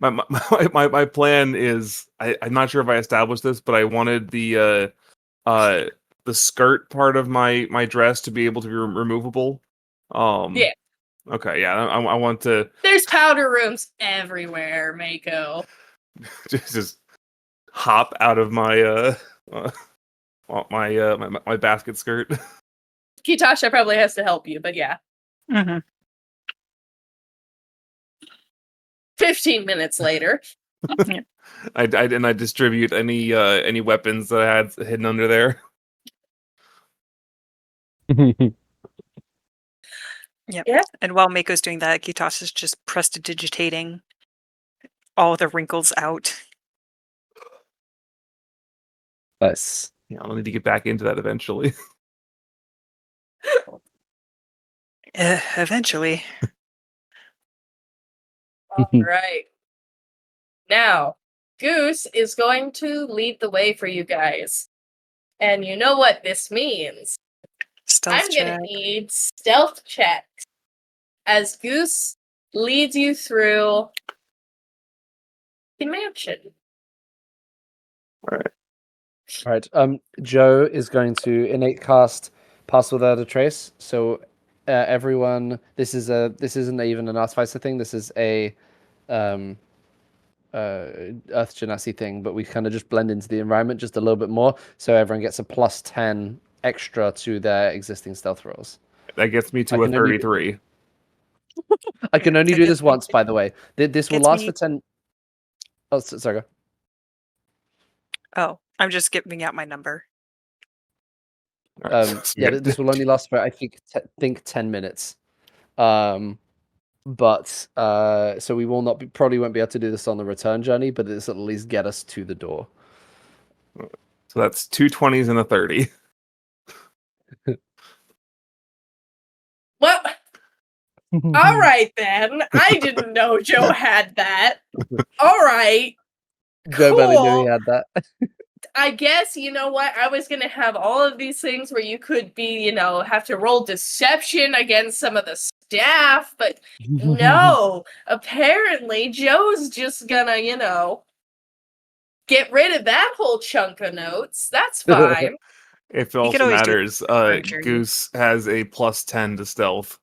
my plan is I'm not sure if I established this, but I wanted the skirt part of my dress to be able to be removable. Yeah. Okay, yeah, I want to. There's powder rooms everywhere, Mako. just hop out of my my basket skirt. Kitasha probably has to help you, but yeah. 15 minutes later. I distribute any weapons that I had hidden under there. Yep. Yeah. And while Mako's doing that, Kitas is just prestidigitating all the wrinkles out. Nice. Yeah, I'll need to get back into that eventually. Eventually. All right. Now, Goose is going to lead the way for you guys. And you know what this means. Stealth I'm going check. to need stealth checks as Goose leads you through the mansion. All right. Joe is going to innate cast Pass Without a Trace. So everyone, this isn't even an artificer thing. This is a Earth Genasi thing, but we kind of just blend into the environment just a little bit more, so everyone gets a +10 extra to their existing stealth rolls. That gets me to I a can only 33. I can only do this once, by the way. This will Gets last me- for 10. Oh, sorry. Go. Oh, I'm just giving out my number. Yeah, this will only last for I think 10 minutes. But so we will probably won't be able to do this on the return journey, but this will at least get us to the door. So that's 2 20s and a 30. Well, all right then. I didn't know Joe had that. All right. Joe barely knew he Cool. had that. I guess, you know what? I was going to have all of these things where you could be, have to roll deception against some of the staff, but no. Apparently, Joe's just gonna, get rid of that whole chunk of notes. That's fine. If it You could also always do matters, adventure. Goose has a +10 to stealth.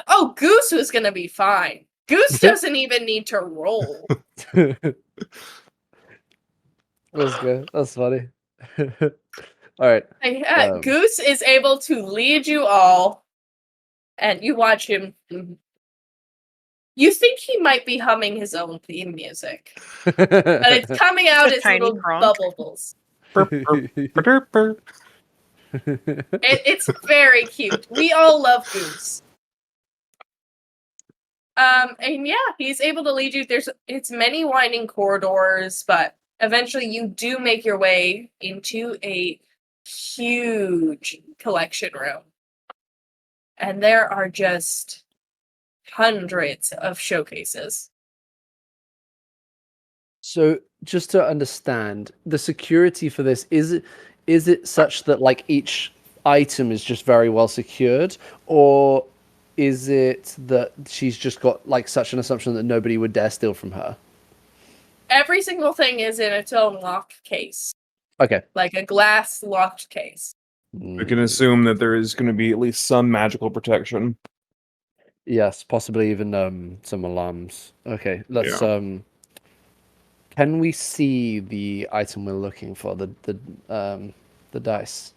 Oh, Goose was gonna be fine. Goose doesn't even need to roll. That's good. That's funny. All right. Goose is able to lead you all, and you watch him. You think he might be humming his own theme music, but it's coming out a as tiny little cronk. bubbles. It's very cute. We all love Goose. And yeah, he's able to lead you. It's many winding corridors, but eventually you do make your way into a huge collection room. And there are just hundreds of showcases. So just to understand, the security for this, is it such that like each item is just very well secured, or is it that she's just got like such an assumption that nobody would dare steal from her? Every single thing is in its own locked case. Okay. Like a glass locked case. We can assume that there is going to be at least some magical protection. Yes, possibly even some alarms. Okay, let's Yeah. Can we see the item we're looking for? The dice.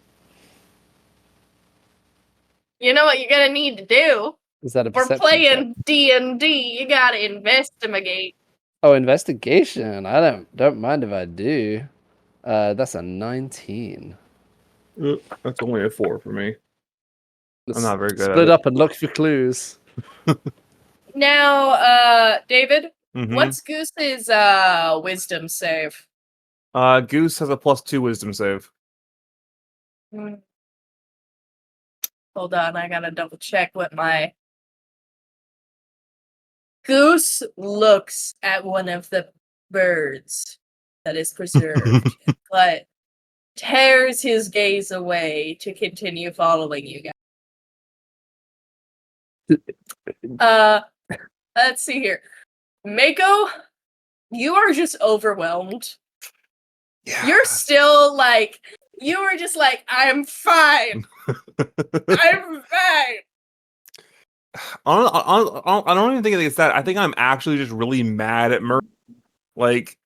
You know what you're gonna need to do? Is that a We're perception check? playing D&D. You gotta investigate. Oh, investigation. I don't mind if I do. That's a 19. That's only a 4 for me. Let's I'm not very good split at it. up and look for clues. Now, David, Mhm. what's Goose's wisdom save? Goose has a +2 wisdom save. Hold on, I gotta double check what my Goose looks at one of the birds that is preserved, but tears his gaze away to continue following you guys. Let's see here. Mako, you are just overwhelmed. Yeah. You're still like, you were just like, I'm fine. I'm fine. I don't even think it's that. I think I'm actually just really mad at Mer. Like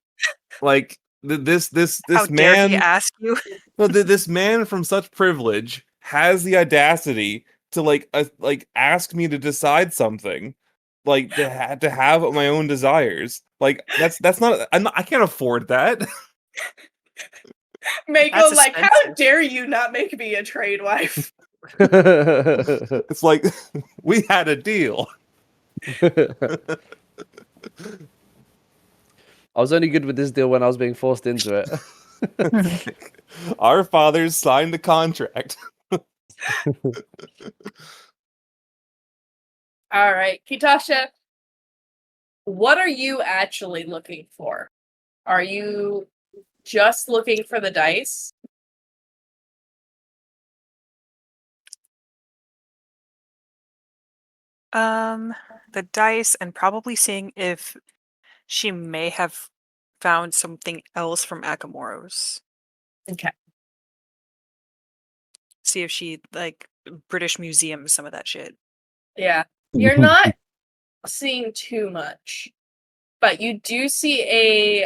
this How dare he man. ask you? Well, this man from such privilege has the audacity to like ask me to decide something. like to have my own desires. Like that's not, I can't afford that. Mako, That's like, how expensive. dare you not make me a trade wife? It's like we had a deal. I was only good with this deal when I was being forced into it. Our fathers signed the contract. All right, Kitasha, what are you actually looking for? Are you just looking for the dice? The dice, and probably seeing if she may have found something else from Akamoro's. Okay. See if she like British Museum some of that shit. Yeah. You're not seeing too much, but you do see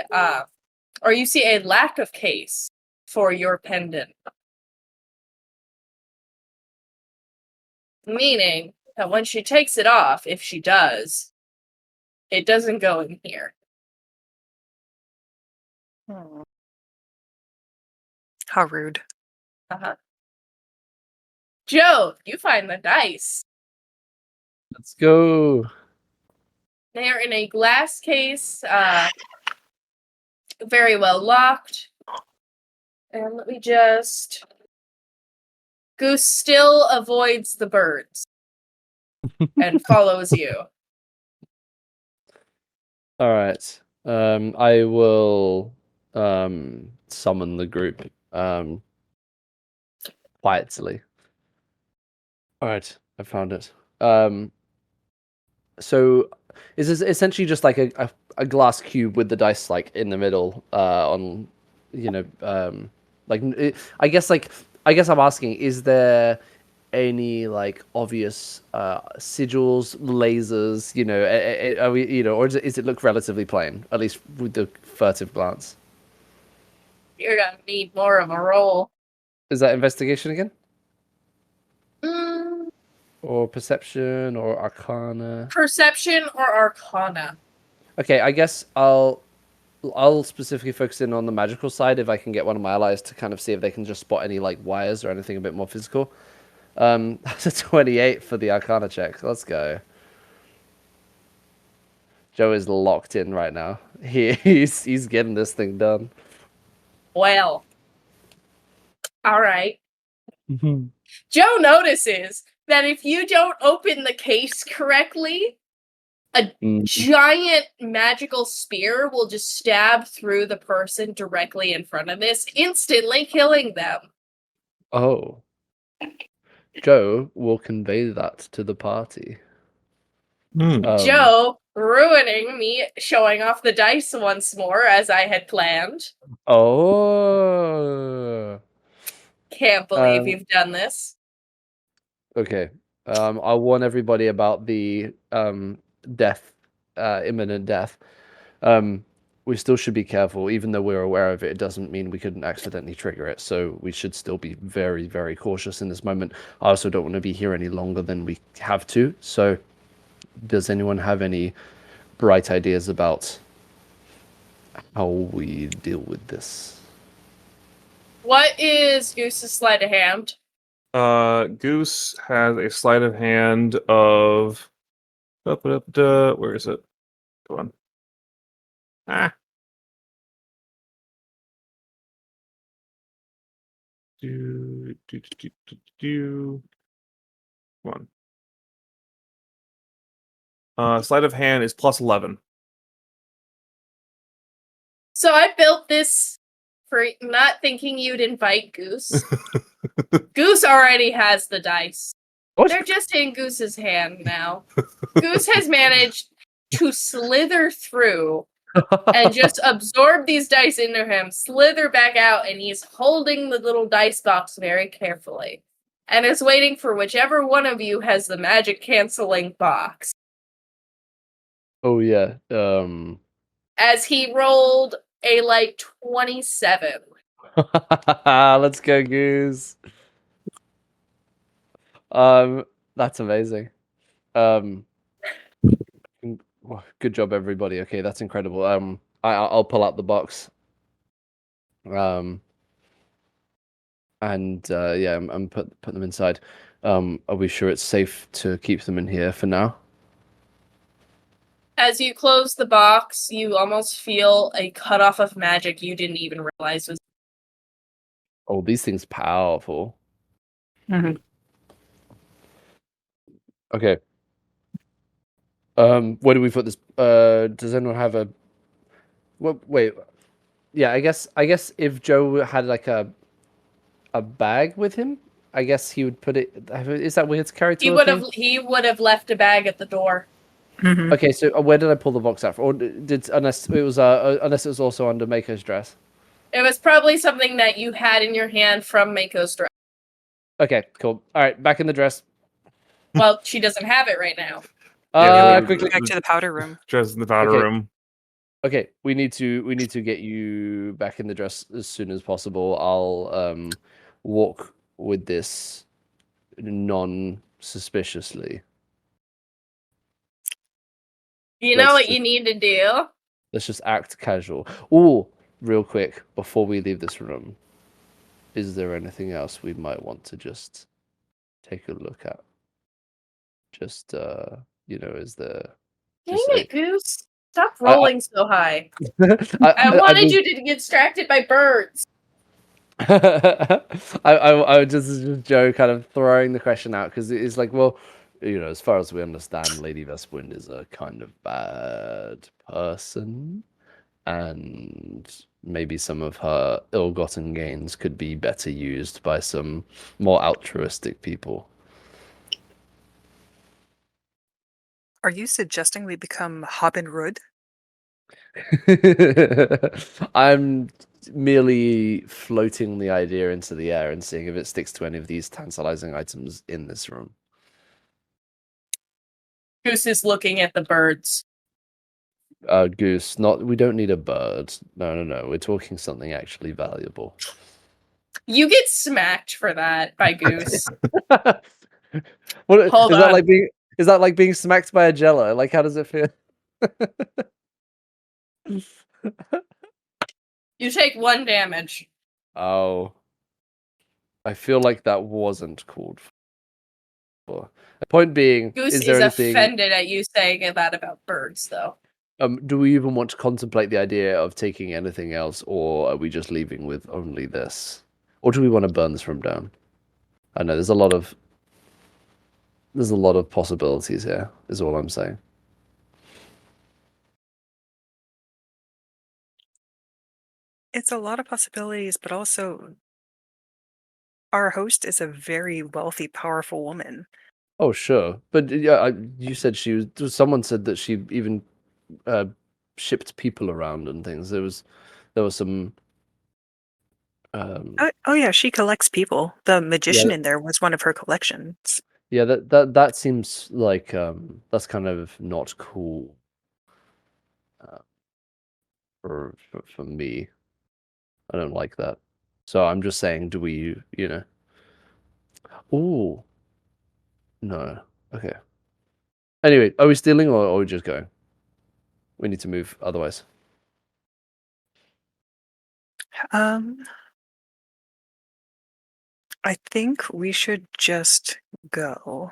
you see a lack of case for your pendant. Meaning that when she takes it off, if she does, it doesn't go in here. How rude. Uh-huh. Joe, you find the dice. Let's go. They are in a glass case, very well locked. And let me just... Goose still avoids the birds and follows you. All right. I will summon the group quietly. All right, I found it. So is this essentially just like a glass cube with the dice like in the middle on I guess I'm asking, is there any like obvious sigils, lasers, are we, or is it look relatively plain, at least with the furtive glance? You're gonna need more of a roll. Is that investigation again? Mm, Or perception or arcana? perception or arcana? Okay, I guess I'll specifically focus in on the magical side if I can get one of my allies to kind of see if they can just spot any like wires or anything a bit more physical. That's a 28 for the arcana check. Let's go. Joe is locked in right now. He's getting this thing done. Well. Alright. Joe notices that if you don't open the case correctly, a giant magical spear will just stab through the person directly in front of this, instantly killing them. Oh. Joe will convey that to the party. Joe ruining me showing off the dice once more as I had planned. Oh. Can't believe you've done this. Okay. I'll warn everybody about the death, imminent death. We still should be careful, even though we're aware of it. It doesn't mean we couldn't accidentally trigger it. So we should still be very, very cautious in this moment. I also don't want to be here any longer than we have to. So, does anyone have any bright ideas about how we deal with this? What is Goose's sleight of hand? Goose has a sleight of hand of where is it? Go on. Ah. Come on. Sleight of hand is plus 11. So I built this for not thinking you'd invite Goose. Goose already has the dice. What? They're just in Goose's hand now. Goose has managed to slither through and just absorb these dice into him, slither back out, and he's holding the little dice box very carefully. And is waiting for whichever one of you has the magic canceling box. Oh yeah. As he rolled a 27. Let's go, Goose. That's amazing. Oh, good job, everybody. Okay, that's incredible. I'll pull out the box. And yeah, I'm put them inside. Are we sure it's safe to keep them in here for now? As you close the box, you almost feel a cutoff of magic you didn't even realize was. Oh, these things powerful. Mhm. Okay. Where do we put this? Does anyone have a? Well, wait. Yeah, I guess if Joe had like a bag with him, I guess he would put it. Is that weird to carry to a thing? He would have left a bag at the door. Mhm. Okay, so where did I pull the box out from? Or did unless it was also under Mako's dress? It was probably something that you had in your hand from Mako's dress. Okay, cool. All right, back in the dress. Well, she doesn't have it right now. Yeah, Quickly. Back to the powder room. Just in the powder Okay. room. Okay, we need to get you back in the dress as soon as possible. I'll walk with this non-suspiciously. You know Let's what just- you need to do? Let's just act casual. Oh, real quick before we leave this room, is there anything else we might want to just take a look at? Just is there Dang just it, Goose. Stop rolling so high. I I wanted was- you to get distracted by birds. I just Joe kind of throwing the question out because it's like, well, as far as we understand, Lady Vestwind is a kind of bad person, and maybe some of her ill-gotten gains could be better used by some more altruistic people. Are you suggesting we become Robin Hood? I'm merely floating the idea into the air and seeing if it sticks to any of these tantalizing items in this room. Goose is looking at the birds. Goose, we don't need a bird. No. We're talking something actually valuable. You get smacked for that by Goose. What Hold is that on. like being smacked by a jello? Like, how does it feel? You take 1 damage. Oh. I feel like that wasn't called for. The point being, Goose is is there anything offended at you saying that about birds, though. do we even want to contemplate the idea of taking anything else, or are we just leaving with only this? Or do we want to burn this room down? I know there's a lot of possibilities here, is all I'm saying. It's a lot of possibilities, but also our host is a very wealthy, powerful woman. Oh, sure. But yeah, you said someone said that she even shipped people around and things. There was some Oh yeah, she collects people. The magician in there was one of her collections. yeah, that seems like that's kind of not cool for me. I don't like that. So I'm just saying, do we, Ooh, no. Okay. Anyway, are we stealing or are we just going? We need to move otherwise. Um, I think we should just go.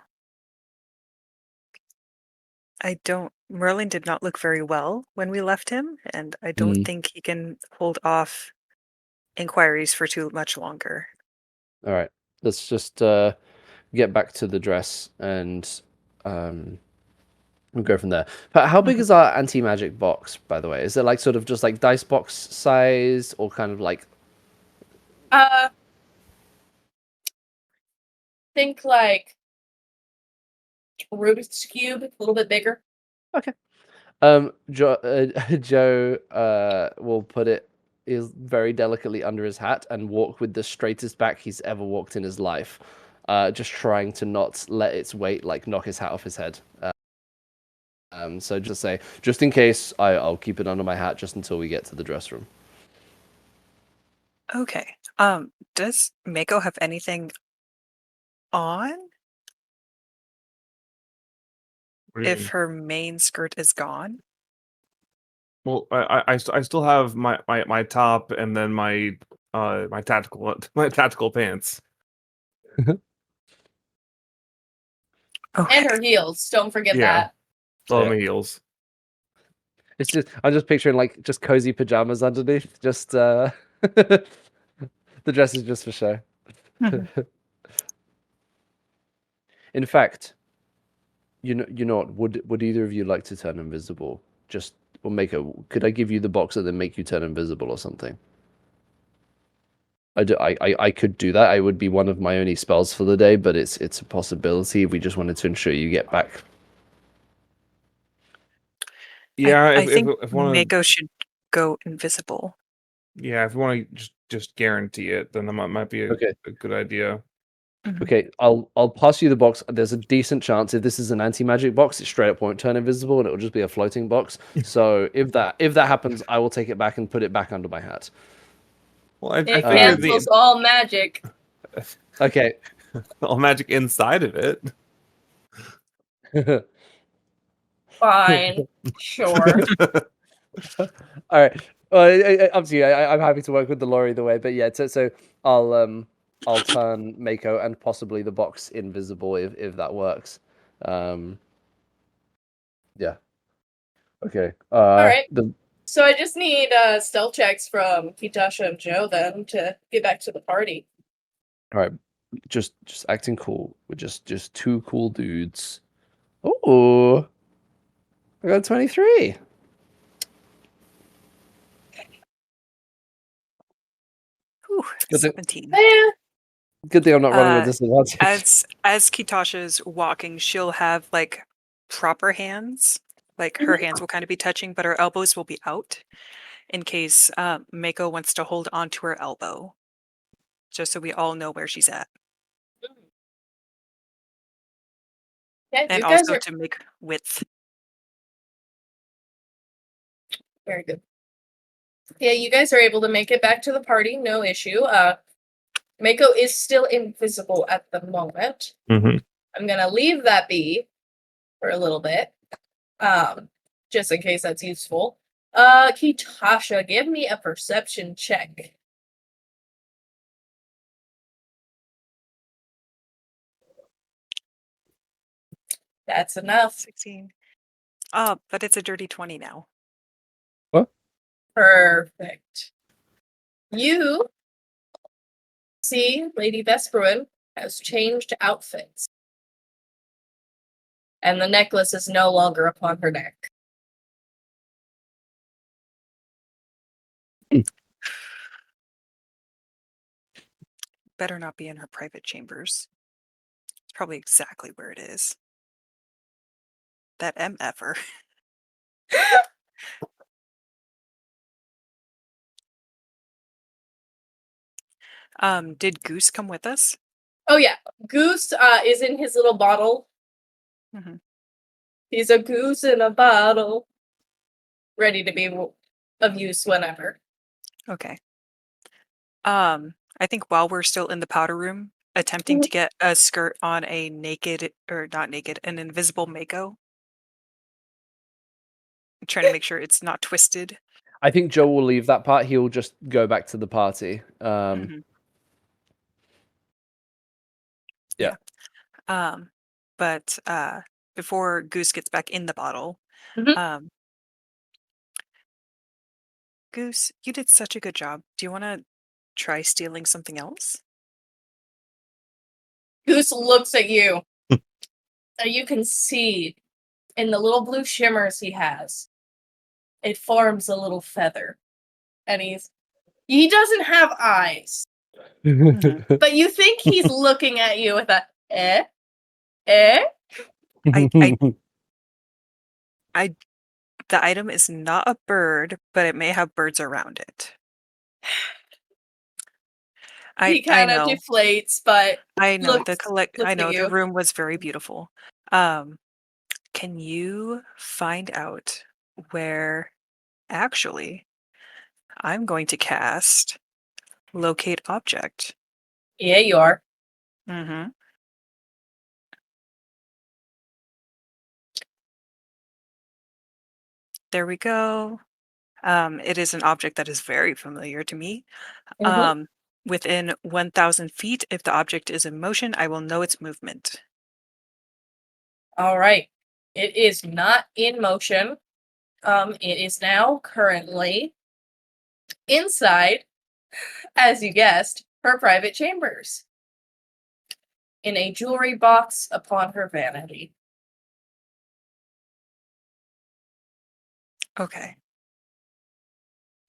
Merlin did not look very well when we left him, and I don't think he can hold off inquiries for too much longer. All right. Let's just get back to the dress and we'll go from there. But how big is our anti-magic box, by the way? Is it like sort of just like dice box size or kind of like Think like Rubik's Cube, a little bit bigger. Okay. Joe will put it is very delicately under his hat and walk with the straightest back he's ever walked in his life, just trying to not let its weight like knock his hat off his head. So just say, just in case, I'll keep it under my hat just until we get to the dress room. Okay. Does Mako have anything on? What do you if mean? her main skirt is gone. Well, I still have my top and then my my tactical pants. Okay. And her heels. Don't forget Yeah. that. Still have Yeah. my heels. It's just I'm just picturing like just cozy pajamas underneath. Just the dress is just for show. Mhm. In fact, you know what? Would either of you like to turn invisible? Just or make a. Could I give you the box and then make you turn invisible or something? I could do that. I would be one of my only spells for the day, but it's a possibility. We just wanted to ensure you get back. Yeah, I think if want to, Mako should go invisible. yeah, if you want to just guarantee it, then that might be Okay. a good idea. Mhm. Okay, I'll pass you the box. There's a decent chance if this is an anti-magic box, it straight up won't turn invisible and it will just be a floating box. So if that happens, I will take it back and put it back under my hat. Well, I It figured cancels all magic. Okay. all magic inside of it. Fine. Sure. All right. Well, up to you. I'm happy to work with the lore either way, but yeah. So I'll turn Mako and possibly the box invisible if that works. Yeah. Okay. All right. The So I just need stealth checks from Kitasha and Joe then to get back to the party. all right. Just acting cool. We're just two cool dudes. Oh, I got 23. Whew, Good thing, 17. Eh, good thing I'm not running with Uh, disadvantage. As Kitasha's walking, she'll have like proper hands. Like her hands will kind of be touching, but her elbows will be out in case Mako wants to hold onto her elbow, just so we all know where she's at, yeah, and you guys also are to make width. very good. Yeah, you guys are able to make it back to the party, no issue. Mako is still invisible at the moment. Mm-hmm. I'm gonna leave that be for a little bit. Just in case that's useful. Kitasha, give me a perception check. That's enough. 16. But it's a dirty 20 now. Perfect. You see Lady Vesperin has changed outfits. And the necklace is no longer upon her neck. Better not be in her private chambers. It's probably exactly where it is. That MFer. Did Goose come with us? Oh yeah, Goose is in his little bottle. Mhm. He's a goose in a bottle, ready to be of use whenever. Okay. I think while we're still in the powder room, attempting to get a skirt on a naked, or not naked, an invisible Mako. Trying to make sure it's not twisted. I think Joe will leave that part. He'll just go back to the party. Mhm. Yeah. But before Goose gets back in the bottle, Mhm. Goose, you did such a good job. Do you want to try stealing something else? Goose looks at you. You can see in the little blue shimmers he has, it forms a little feather. And he doesn't have eyes, but you think he's looking at you with a eh? I the item is not a bird, but it may have birds around it. He I kind of know. deflates, but I know looks I at know the you. room was very beautiful. Can you find out where actually I'm going to cast locate object? Yeah, you are. Mm-hmm. There we go. It is an object that is very familiar to me. Mhm. Within 1,000 feet, if the object is in motion, I will know its movement. All right. It is not in motion. It is now currently inside, as you guessed, her private chambers. In a jewelry box upon her vanity. Okay.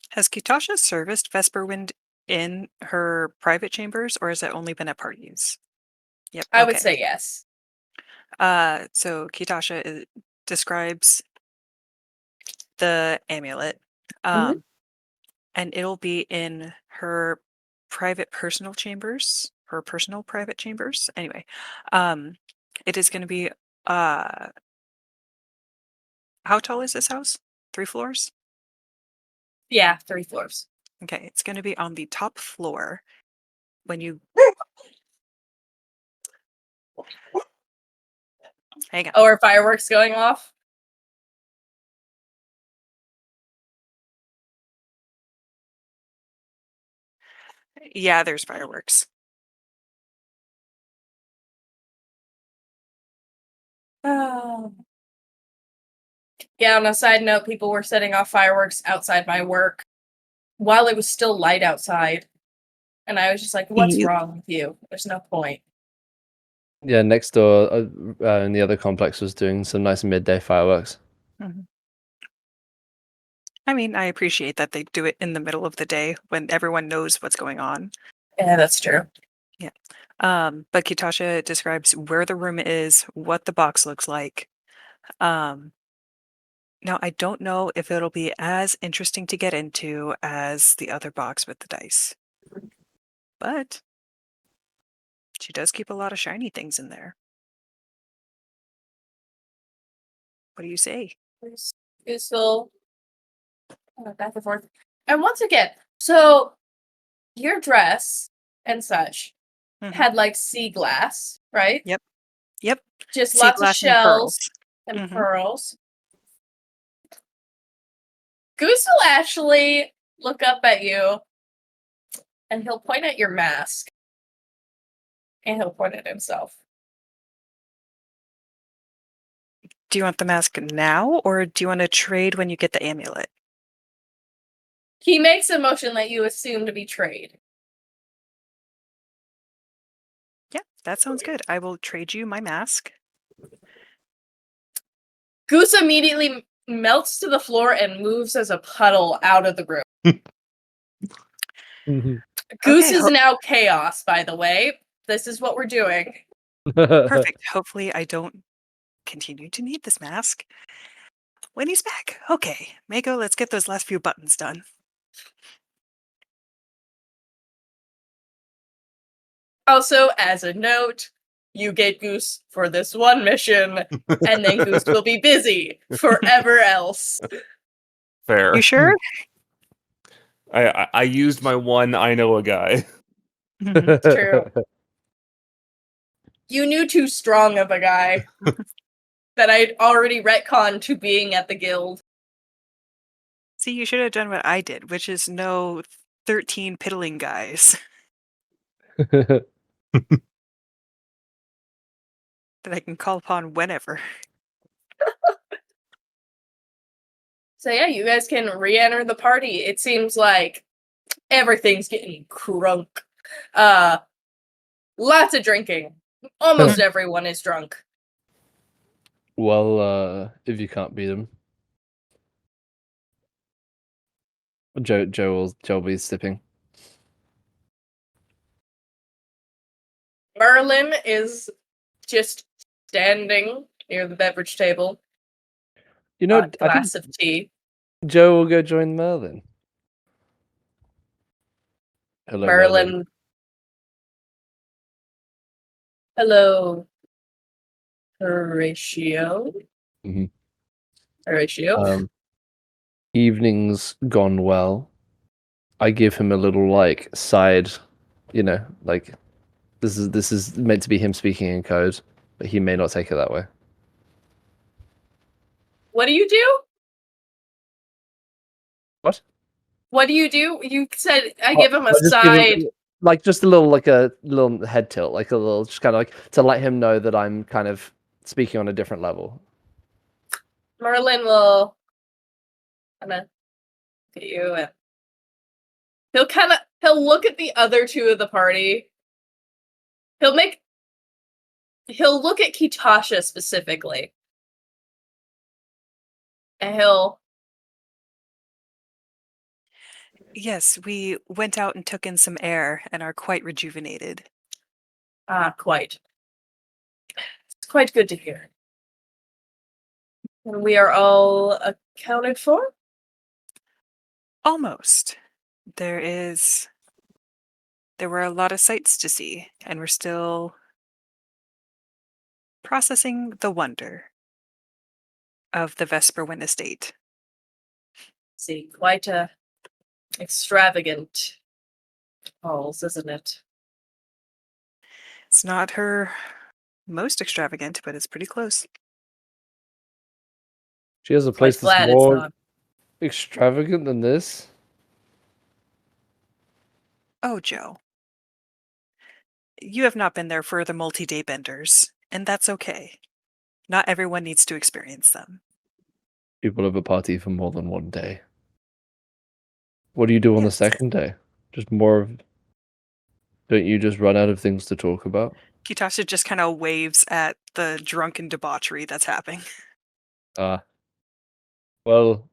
Has Kitasha serviced Vesperwind in her private chambers, or has it only been at parties? Yep. I would Okay. say yes. So Kitasha describes the amulet, Mhm. and it'll be in her private personal chambers, her personal private chambers. Anyway, it is going to be. How tall is this house? 3 floors. Yeah, 3 floors. Okay, it's going to be on the top floor. When you hang on. Oh, are fireworks going off? Yeah, there's fireworks. Oh. Yeah, on a side note, people were setting off fireworks outside my work while it was still light outside. And I was just like, what's You- wrong with you? There's no point. Yeah, next door in the other complex was doing some nice midday fireworks. Mhm. I mean, I appreciate that they do it in the middle of the day when everyone knows what's going on. Yeah, that's true. Yeah. But Kitasha describes where the room is, what the box looks like. Now, I don't know if it'll be as interesting to get into as the other box with the dice. But she does keep a lot of shiny things in there. What do you say? Useful. Back and forth. And once again, so your dress and such Mhm. had like sea glass, right? Yep. Yep. Just Sea lots of glass and pearls. shells and Mhm. pearls. Goose will actually look up at you and he'll point at your mask. And he'll point at himself. Do you want the mask now, or do you want to trade when you get the amulet? He makes a motion that you assume to be trade. Yeah, that sounds good. I will trade you my mask. Goose immediately melts to the floor and moves as a puddle out of the room. Goose Okay, is now chaos, by the way. This is what we're doing. perfect. Hopefully, I don't continue to need this mask when he's back. Okay, Mako, let's get those last few buttons done. Also, as a note, you get Goose for this one mission, and then Goose will be busy forever else. Fair. You sure? I used my one I know a guy. Mhm. True. You knew too strong of a guy that I'd already retconned to being at the guild. See, you should have done what I did, which is know 13 piddling guys that I can call upon whenever. So yeah, you guys can re-enter the party. It seems like everything's getting crunk. Lots of drinking. Almost everyone is drunk. Well, if you can't beat them, Joe will be sipping. Merlin is just standing near the beverage table. You know, I think Glass of tea. Joe will go join Merlin. Hello, Merlin. Merlin. Hello, Horatio. Mhm. Horatio. Evening's gone well. I give him a little like side, like this is meant to be him speaking in code, but he may not take it that way. What do you do? What? What do? You said I Oh, give him a I just give him, side. like, just a little head tilt, like a little, just kind of like to let him know that I'm kind of speaking on a different level. Merlin will kind of look at you, and he'll look at the other two of the party. He'll look at Kitasha specifically, and he'll. Yes, we went out and took in some air and are quite rejuvenated. Quite. It's quite good to hear. And we are all accounted for? Almost. There were a lot of sights to see, and we're still processing the wonder of the Vesperwind estate. See, quite extravagant halls, isn't it? It's not her most extravagant, but it's pretty close. She has a Quite place that's glad it's more not. extravagant than this. Oh, Joe. You have not been there for the multi-day benders, and that's okay. Not everyone needs to experience them. People have a party for more than one day. What do you do on the Yes. second day? Just more of. Don't you just run out of things to talk about? Kitasha just kind of waves at the drunken debauchery that's happening. Ah. Well,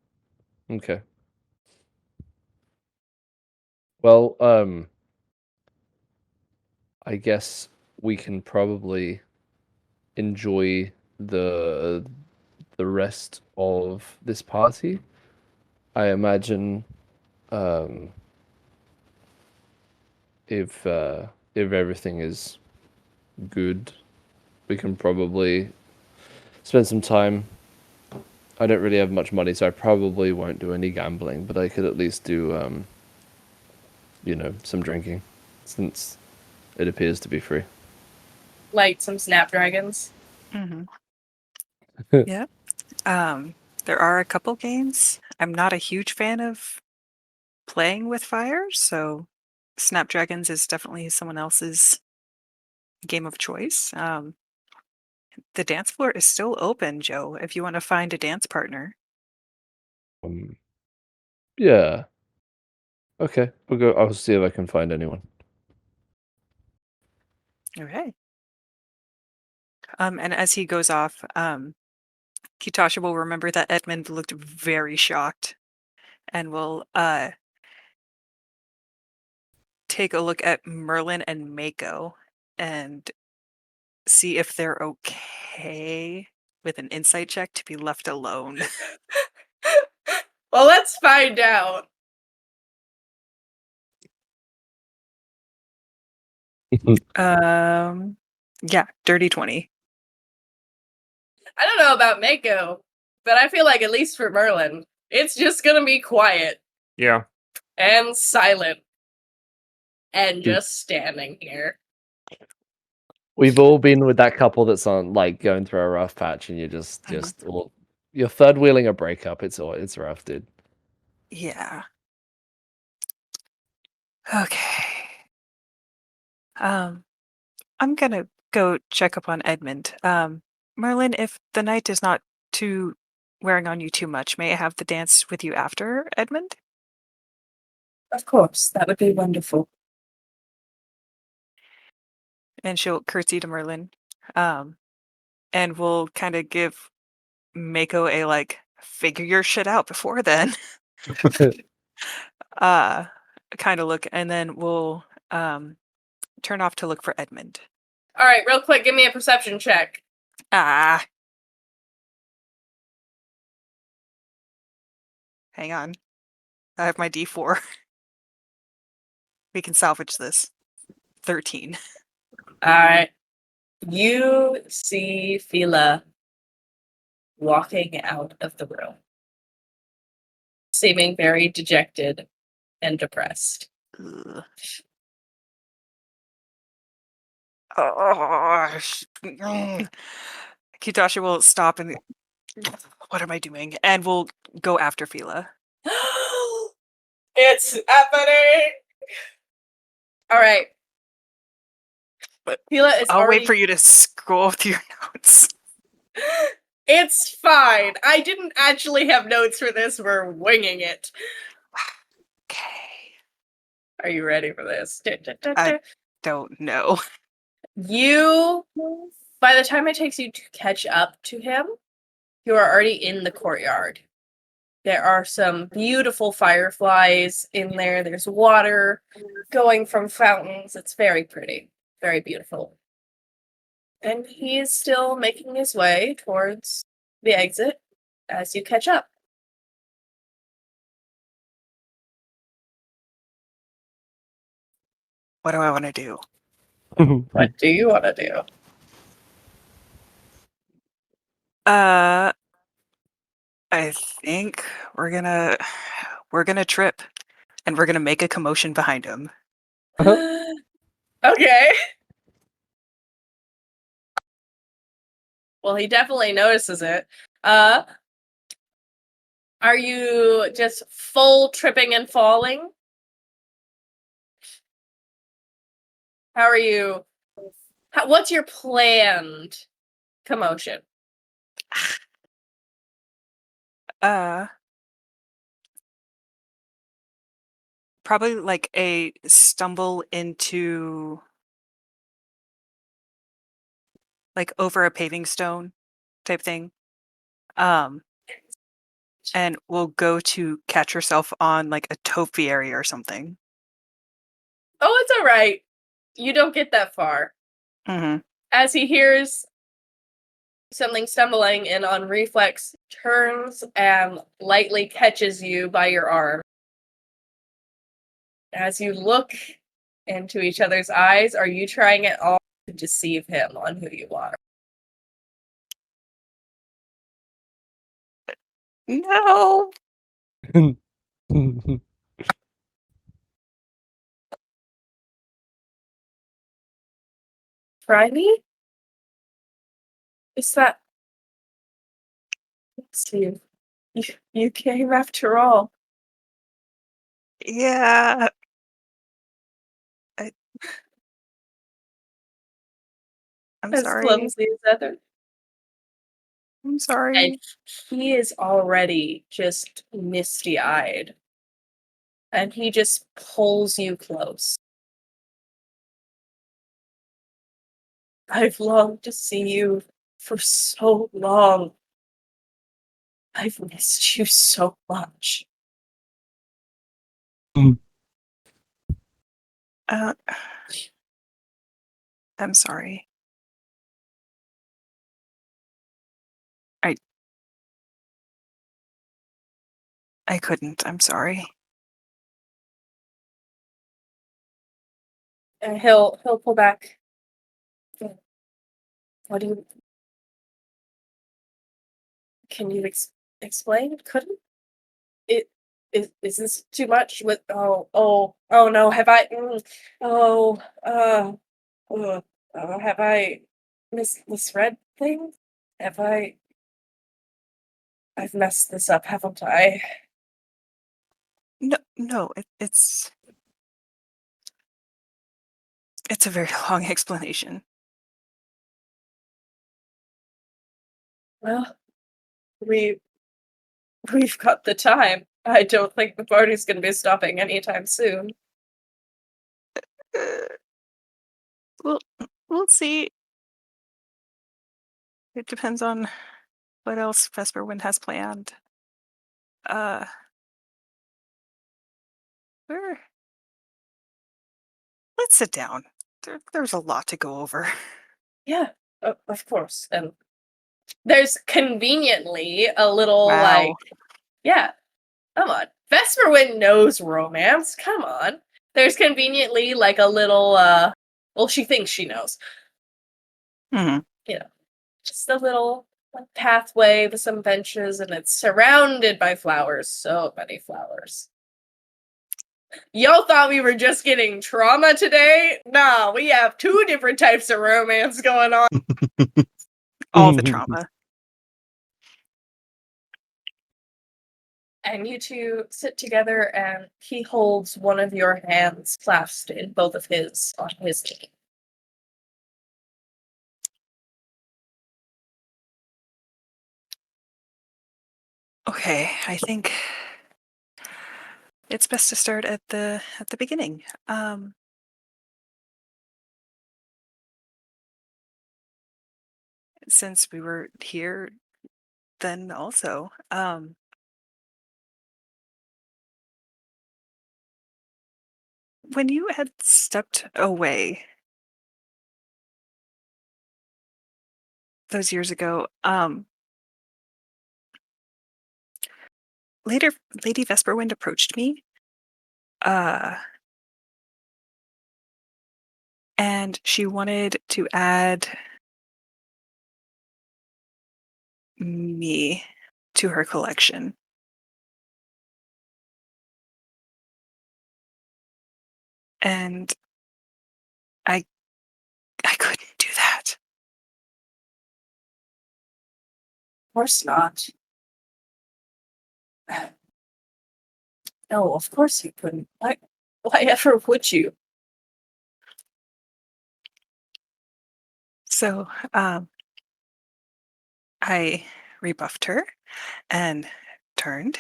okay. Well, I guess we can probably enjoy the rest of this party. I imagine if everything is good, we can probably spend some time. I don't really have much money, so I probably won't do any gambling, but I could at least do some drinking, since it appears to be free. Light some snapdragons. Mm-hmm. Yeah. There are a couple games. I'm not a huge fan of playing with fire, so Snapdragons is definitely someone else's game of choice. The dance floor is still open, Joe, if you want to find a dance partner. Yeah. Okay, we'll go. I'll see if I can find anyone. Okay. And as he goes off, Kitasha will remember that Edmund looked very shocked and will take a look at Merlin and Mako and see if they're okay with an insight check to be left alone. Well, let's find out. Yeah, dirty 20. I don't know about Mako, but I feel like at least for Merlin, it's just gonna be quiet Yeah. and silent and Dude. just standing here. We've all been with that couple that's on like going through a rough patch, and you're third wheeling a breakup. It's rough, dude. Yeah. Okay. I'm gonna go check up on Edmund. Merlin, if the night is not too wearing on you too much, may I have the dance with you after, Edmund? Of course, that would be wonderful. And she'll curtsy to Merlin. And we'll kind of give Mako a like figure your shit out before then. Kind of look, and then we'll turn off to look for Edmund. All right, real quick, give me a perception check. Hang on. I have my D4. We can salvage this. 13. All right. You see Fila walking out of the room, seeming very dejected and depressed. Ugh. Oh, Kitasha will stop and what am I doing? And we'll go after Fila. It's happening. All right. But Hila is I'll already. wait for you to scroll through your notes. It's fine. I didn't actually have notes for this. We're winging it. Okay. Are you ready for this? I don't know. You, by the time it takes you to catch up to him, you are already in the courtyard. There are some beautiful fireflies in there. There's water going from fountains. It's very pretty, very beautiful. And he is still making his way towards the exit as you catch up. What do I want to do? What do you want to do? I think we're gonna trip, and we're gonna make a commotion behind him. Okay. Well, he definitely notices it. Are you just full tripping and falling? How are you? What's your planned commotion? Probably like a stumble into like over a paving stone type thing. And we'll go to catch yourself on like a topiary or something. Oh, it's all right. You don't get that far. Mm-hmm. As he hears something stumbling and on reflex turns and lightly catches you by your arm. As you look into each other's eyes, are you trying at all to deceive him on who you are? No. Try me? Is that... Let's see. You came after all. Yeah. I'm As sorry. clumsy as ever. I'm sorry. And he is already just misty-eyed. And he just pulls you close. I've longed to see you for so long. I've missed you so much. I'm sorry. I couldn't. I'm sorry. And he'll pull back. What do you... Can you explain? Couldn't? Is this too much? With oh no, have I have I misread things? Have I've messed this up, haven't I? No. It's a very long explanation. Well, we've got the time. I don't think the party's gonna be stopping anytime soon. We'll see. It depends on what else Vesperwind has planned. We're... Let's sit down. There's a lot to go over. Yeah, of course. And there's conveniently a little Wow. yeah, come on. Vesperwind knows romance. Come on. There's conveniently like a little well, she thinks she knows. Mm-hmm. You know, just a little pathway with some benches, and it's surrounded by flowers. So many flowers. Y'all thought we were just getting trauma today? Nah, we have 2 different types of romance going on. All the trauma. And you two sit together, and he holds one of your hands clasped in both of his on his knee. Okay, I think it's best to start at the beginning. Since we were here then also. When you had stepped away those years ago, later Lady Vesperwind approached me. And she wanted to add me to her collection. And I couldn't do that. Of course not. No, of course you couldn't. Why ever would you? So I rebuffed her and turned,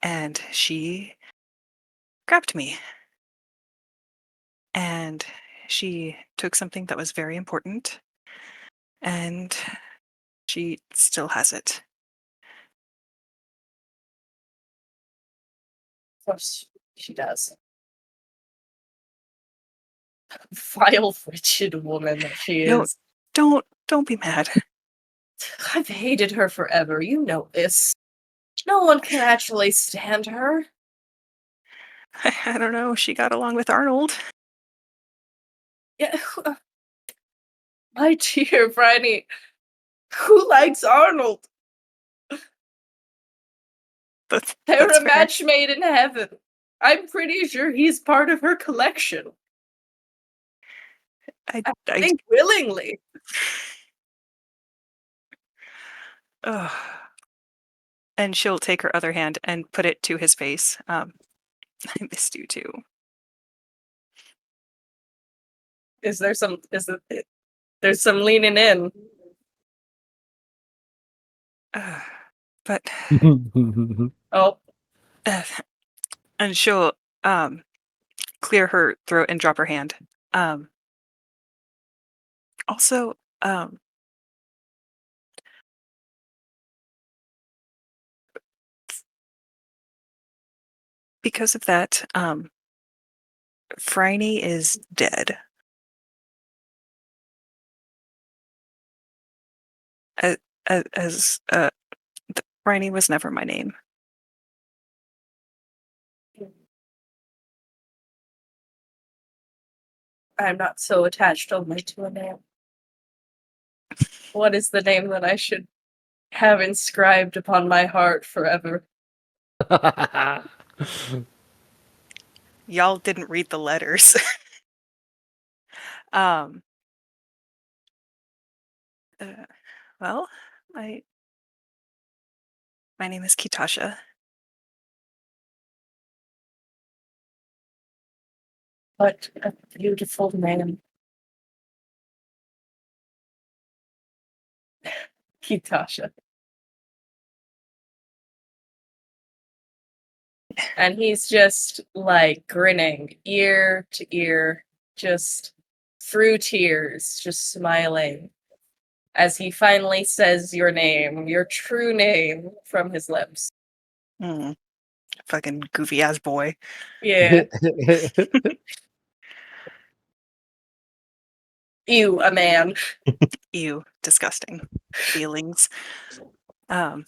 and she grabbed me. And she took something that was very important, and she still has it. Of course she does. Vile, wretched woman that she No, is. don't be mad. I've hated her forever. You know this. No one can actually stand her. I don't know. She got along with Arnold. Yeah. My dear Bryony, who likes Arnold? They're That's a fair. match made in heaven. I'm pretty sure he's part of her collection. I I think willingly. Ugh. And she'll take her other hand and put it to his face. I missed you too. There's some leaning in. But Oh, and she'll clear her throat and drop her hand. Also, because of that, Phryne is dead. As Phryne was never my name. I'm not so attached only to a name. What is the name that I should have inscribed upon my heart forever? Y'all didn't read the letters. Well, my name is Kitasha. What a beautiful name. Kitasha. And he's just like grinning ear to ear, just through tears, just smiling as he finally says your name, your true name, from his lips. Fucking goofy ass boy. Yeah. You, a man. Ew, disgusting feelings. Well,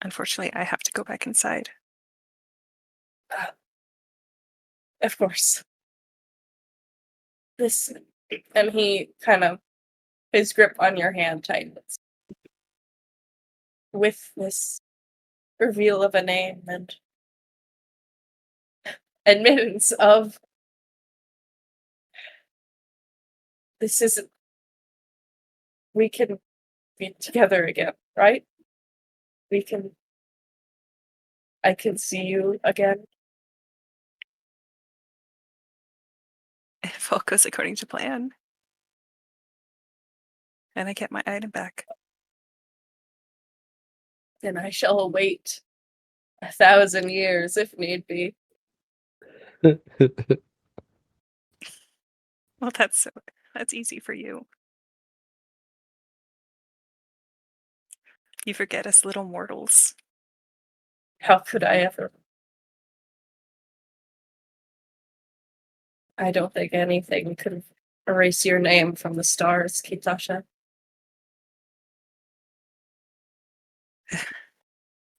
unfortunately, I have to go back inside. Of course. This, and he kind of, his grip on your hand tightens. With this reveal of a name and admittance of this isn't, we can be together again, right? I can see you again. If all goes according to plan. And I get my item back. And I shall await 1,000 years if need be. Well, that's easy for you. You forget us little mortals. How could I ever? I don't think anything could erase your name from the stars, Kitasha.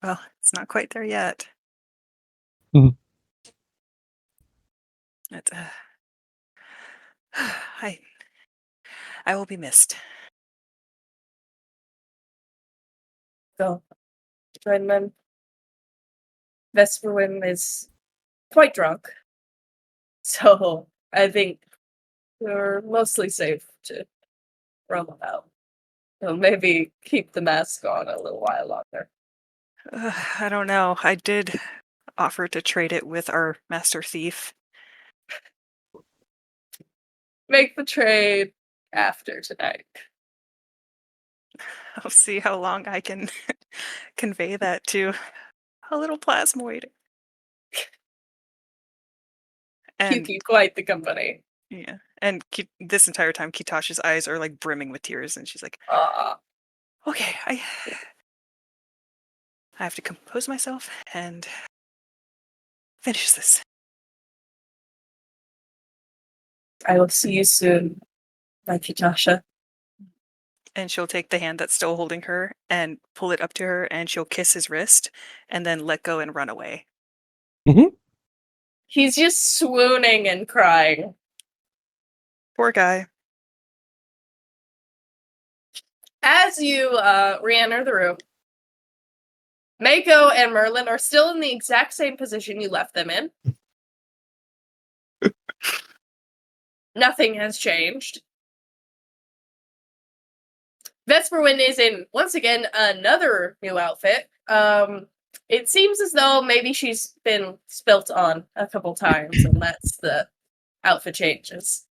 Well, it's not quite there yet. Mhm. It's, I will be missed. So, Dreadman, Vesperwin is quite drunk. So, I think you're mostly safe to roam about. So maybe keep the mask on a little while longer. I don't know. I did offer to trade it with our master thief. Make the trade after tonight. I'll see how long I can convey that to a little plasmoid. You And keep quite the company. yeah, and this entire time, Kitasha's eyes are like brimming with tears, and she's like, "Okay, I have to compose myself and finish this." I will see you soon, my Kitasha. And she'll take the hand that's still holding her and pull it up to her, and she'll kiss his wrist, and then let go and run away. He's just swooning and crying. Poor guy. As you re-enter the room, Mako and Merlin are still in the exact same position you left them in. Nothing has changed. Vesperwind is in, once again, another new outfit. It seems as though maybe she's been spilt on a couple times, and that's the outfit changes.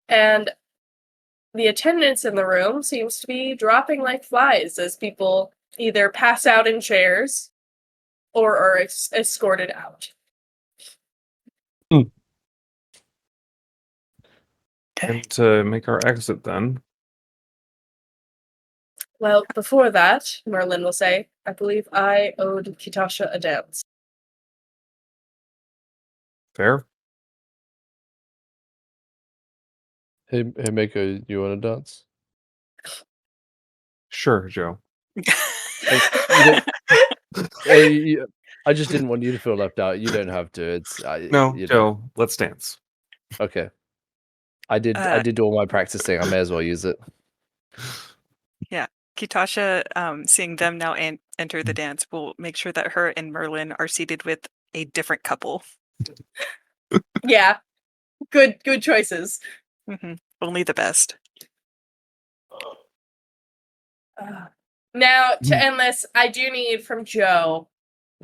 And the attendance in the room seems to be dropping like flies as people either pass out in chairs or are escorted out. And to make our exit then. Well, before that, Merlin will say, I believe I owed Kitasha a dance. Fair? Hey, Mako, you want to dance? Sure, Joe. I just didn't want you to feel left out. You don't have to. It's No, you know. Joe, let's dance. Okay. I did all my practicing. I may as well use it. Yeah, Kitasha, seeing them now enter the dance, will make sure that her and Merlin are seated with a different couple. Yeah. Good choices. Only the best. Now, to end this, I do need from Joe.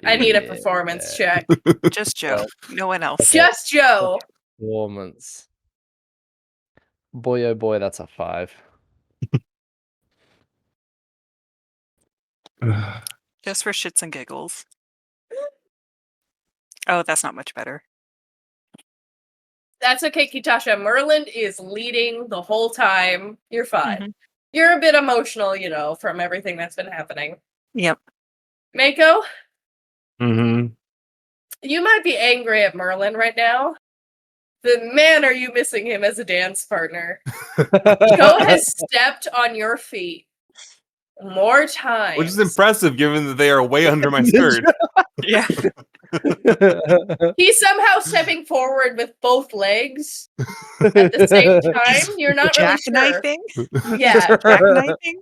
I need a Yeah. performance check. Just Joe. No one else. Just Joe. Performance. Boy, oh boy, that's a 5. Just for shits and giggles. Oh, that's not much better. That's okay, Kitasha. Merlin is leading the whole time. You're fine. Mhm. You're a bit emotional, from everything that's been happening. Yep. Mako, Mm-hmm. you might be angry at Merlin right now. But man, are you missing him as a dance partner. Joe has stepped on your feet more times. Which is impressive given that they are way under my skirt. Yeah. He's somehow stepping forward with both legs at the same time. You're not really sure. Jackknifing? Yeah, Jackknifing?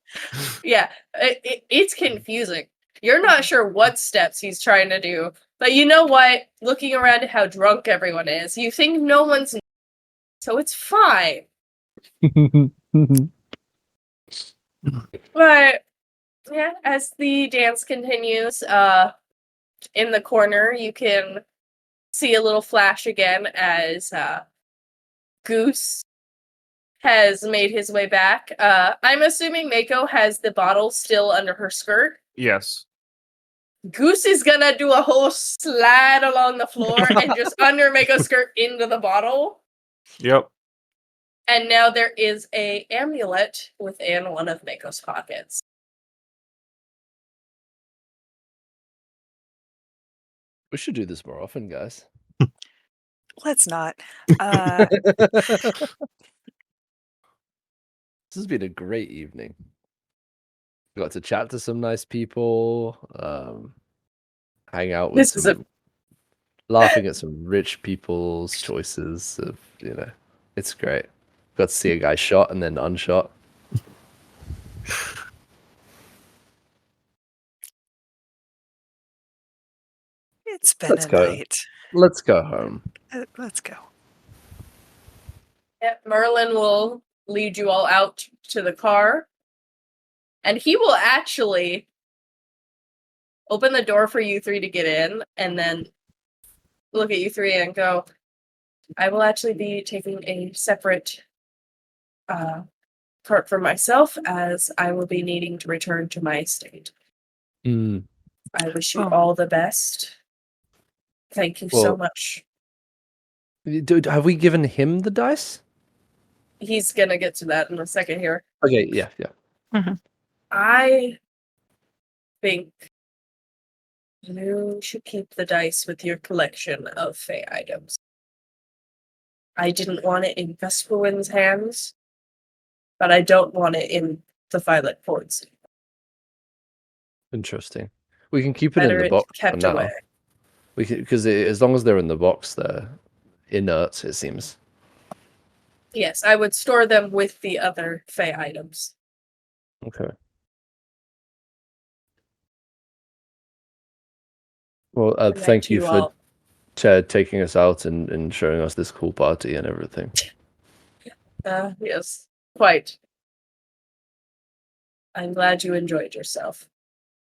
yeah. It's confusing. You're not sure what steps he's trying to do. But you know what? Looking around at how drunk everyone is, you think no one's... So it's fine. But yeah, as the dance continues, in the corner you can see a little flash again as Goose has made his way back. I'm assuming Mako has the bottle still under her skirt. Yes. Goose is gonna do a whole slide along the floor and just under Mako's skirt into the bottle. Yep. And now there is a amulet within one of Mako's pockets. We should do this more often, guys. Let's not. This has been a great evening. Got to chat to some nice people, hang out with This is some, laughing at some rich people's choices of, it's great. Got to see a guy shot and then unshot. It's been Let's a go. night. Let's go home. Let's go. Yeah, Merlin will lead you all out to the car. And he will actually open the door for you three to get in and then look at you three and go, I will actually be taking a separate cart for myself as I will be needing to return to my estate. Mm. I wish you Oh. all the best. Thank you so Well- much. Dude, have we given him the dice? He's gonna get to that in a second here. Okay, yeah. I think you should keep the dice with your collection of Fey items. I didn't want it in Vesperwind's hands, but I don't want it in the Violet Fords. Interesting. We can keep it in Better the it box for kept now. away. We can, because as long as they're in the box, they're inert. It seems. Yes, I would store them with the other Fey items. Okay. Well, Good night thank to you for all. taking us out and showing us this cool party and everything. Yes, quite. I'm glad you enjoyed yourself.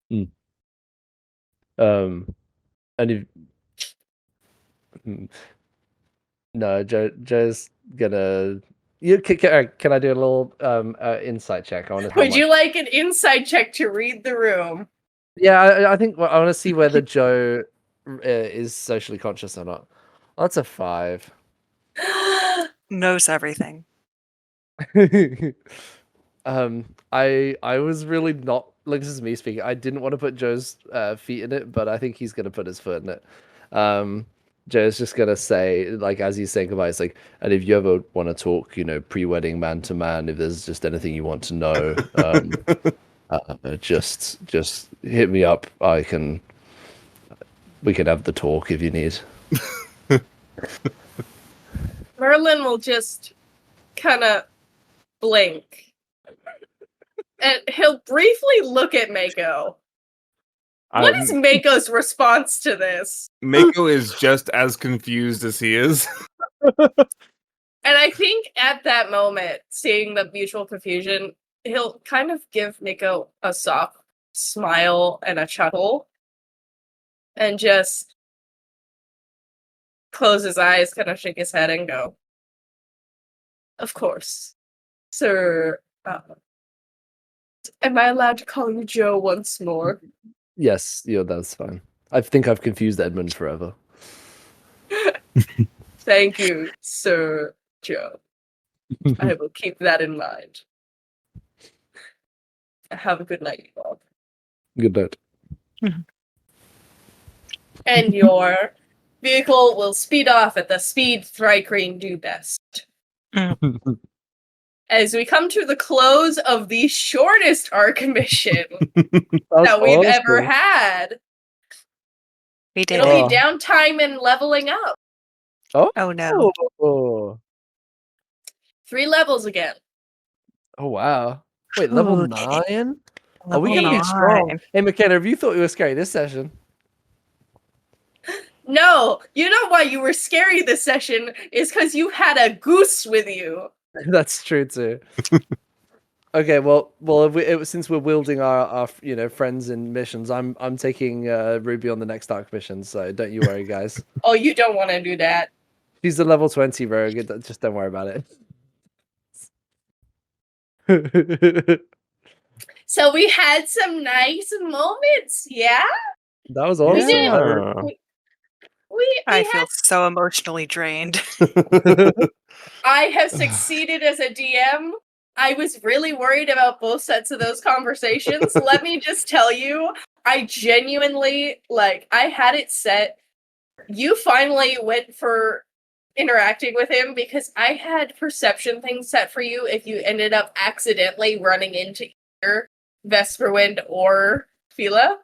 And if no, Joe's gonna. Can I do a little insight check? I want to. Would you like an insight check to read the room? Yeah, I think I want to see whether Joe is socially conscious or not. Oh, that's a 5. Knows everything. I was really not. Like, this is me speaking. I didn't want to put Joe's feet in it, but I think he's gonna put his foot in it. Joe's just gonna say, like, as he's saying goodbye, it's like, and if you ever want to talk, pre-wedding man to man, if there's just anything you want to know, just hit me up. We can have the talk if you need. Merlin will just kind of blink. And he'll briefly look at Mako. What is Mako's response to this? Mako is just as confused as he is. And I think at that moment, seeing the mutual confusion, he'll kind of give Mako a soft smile and a chuckle. And just close his eyes, kind of shake his head and go, of course. Sir, am I allowed to call you Joe once more? Yes, that's fine. I think I've confused Edmund forever. Thank you, Sir Joe. I will keep that in mind. Have a good night, you all. Good night. And your vehicle will speed off at the speed Thrycreen do best. As we come to the close of the shortest arc mission that we've ever had. We did. It'll be downtime and leveling up. Oh no. Oh, 3 levels again. oh wow. Wait, level Okay. 9? Are we Level gonna be 9. strong? Hey, McKenna, have you thought we were scary this session? No, you know why you were scary this session is because you had a goose with you. That's true too. Okay, well, since we're wielding our friends in missions, I'm taking Ruby on the next arc mission, so don't you worry, guys. Oh, you don't want to do that. She's a level 20 rogue. Just don't worry about it. So we had some nice moments, yeah? That was We awesome. did. Yeah. We I had. feel so emotionally drained. I have succeeded as a DM. I was really worried about both sets of those conversations. Let me just tell you, I genuinely, I had it set. You finally went for interacting with him because I had perception things set for you if you ended up accidentally running into either Vesperwind or Fila.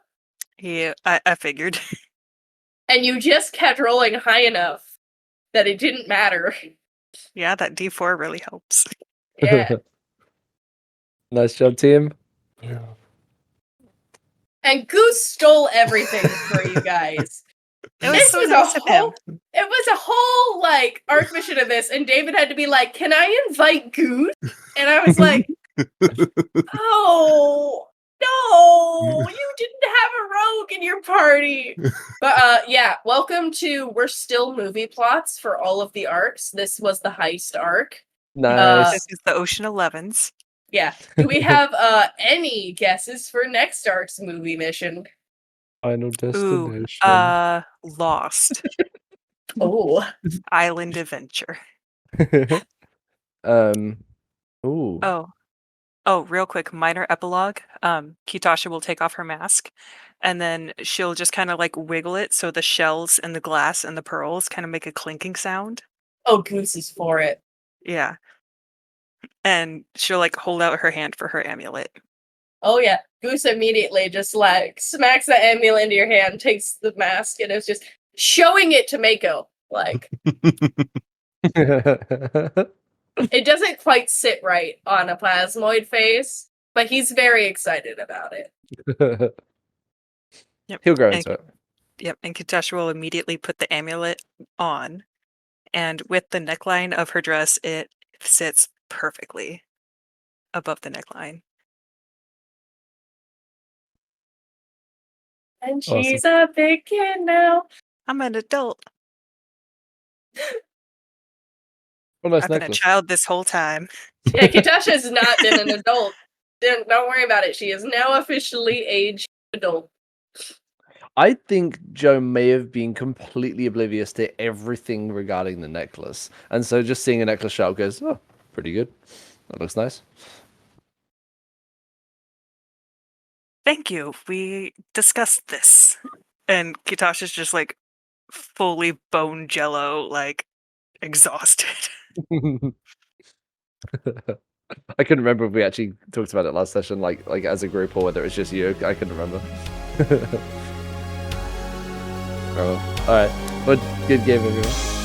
Yeah, I figured. And you just kept rolling high enough that it didn't matter. Yeah, that D4 really helps. Yeah. Nice job, team. Yeah. And Goose stole everything for you guys. It was This so was nice a of him. It was a whole arc mission of this, and David had to be like, "Can I invite Goose?" And I was like, "Oh no, you didn't have a rogue in your party." But yeah, welcome to We're Still Movie Plots for all of the arcs. This was the Heist arc. Nice. This is the Ocean 11s. Yeah. Do we have any guesses for next arc's movie mission? Final Ooh, destination. Lost. Oh, Island Adventure. Ooh. Oh, real quick, minor epilogue. Kitasha will take off her mask, and then she'll just kind of wiggle it so the shells and the glass and the pearls kind of make a clinking sound. oh, Goose is for it. Yeah. And she'll hold out her hand for her amulet. Oh yeah, Goose immediately just smacks the amulet into your hand, takes the mask, and is just showing it to Mako. It doesn't quite sit right on a plasmoid face, but he's very excited about it. Yep. He'll grow And, into it. yep. And Kitasha will immediately put the amulet on, and with the neckline of her dress, it sits perfectly above the neckline. And she's a big kid now. I'm an adult. Oh, nice I've been a necklace. child this whole time. Yeah, Kitasha's not been an adult. Don't worry about it. She is now officially aged adult. I think Joe may have been completely oblivious to everything regarding the necklace. And so just seeing a necklace show up goes, oh, pretty good. That looks nice. Thank you. We discussed this. And Kitasha's just fully bone jello, exhausted. I couldn't remember if we actually talked about it last session, like as a group, or whether it was just you. I couldn't remember. Oh, all right. But good game, everyone.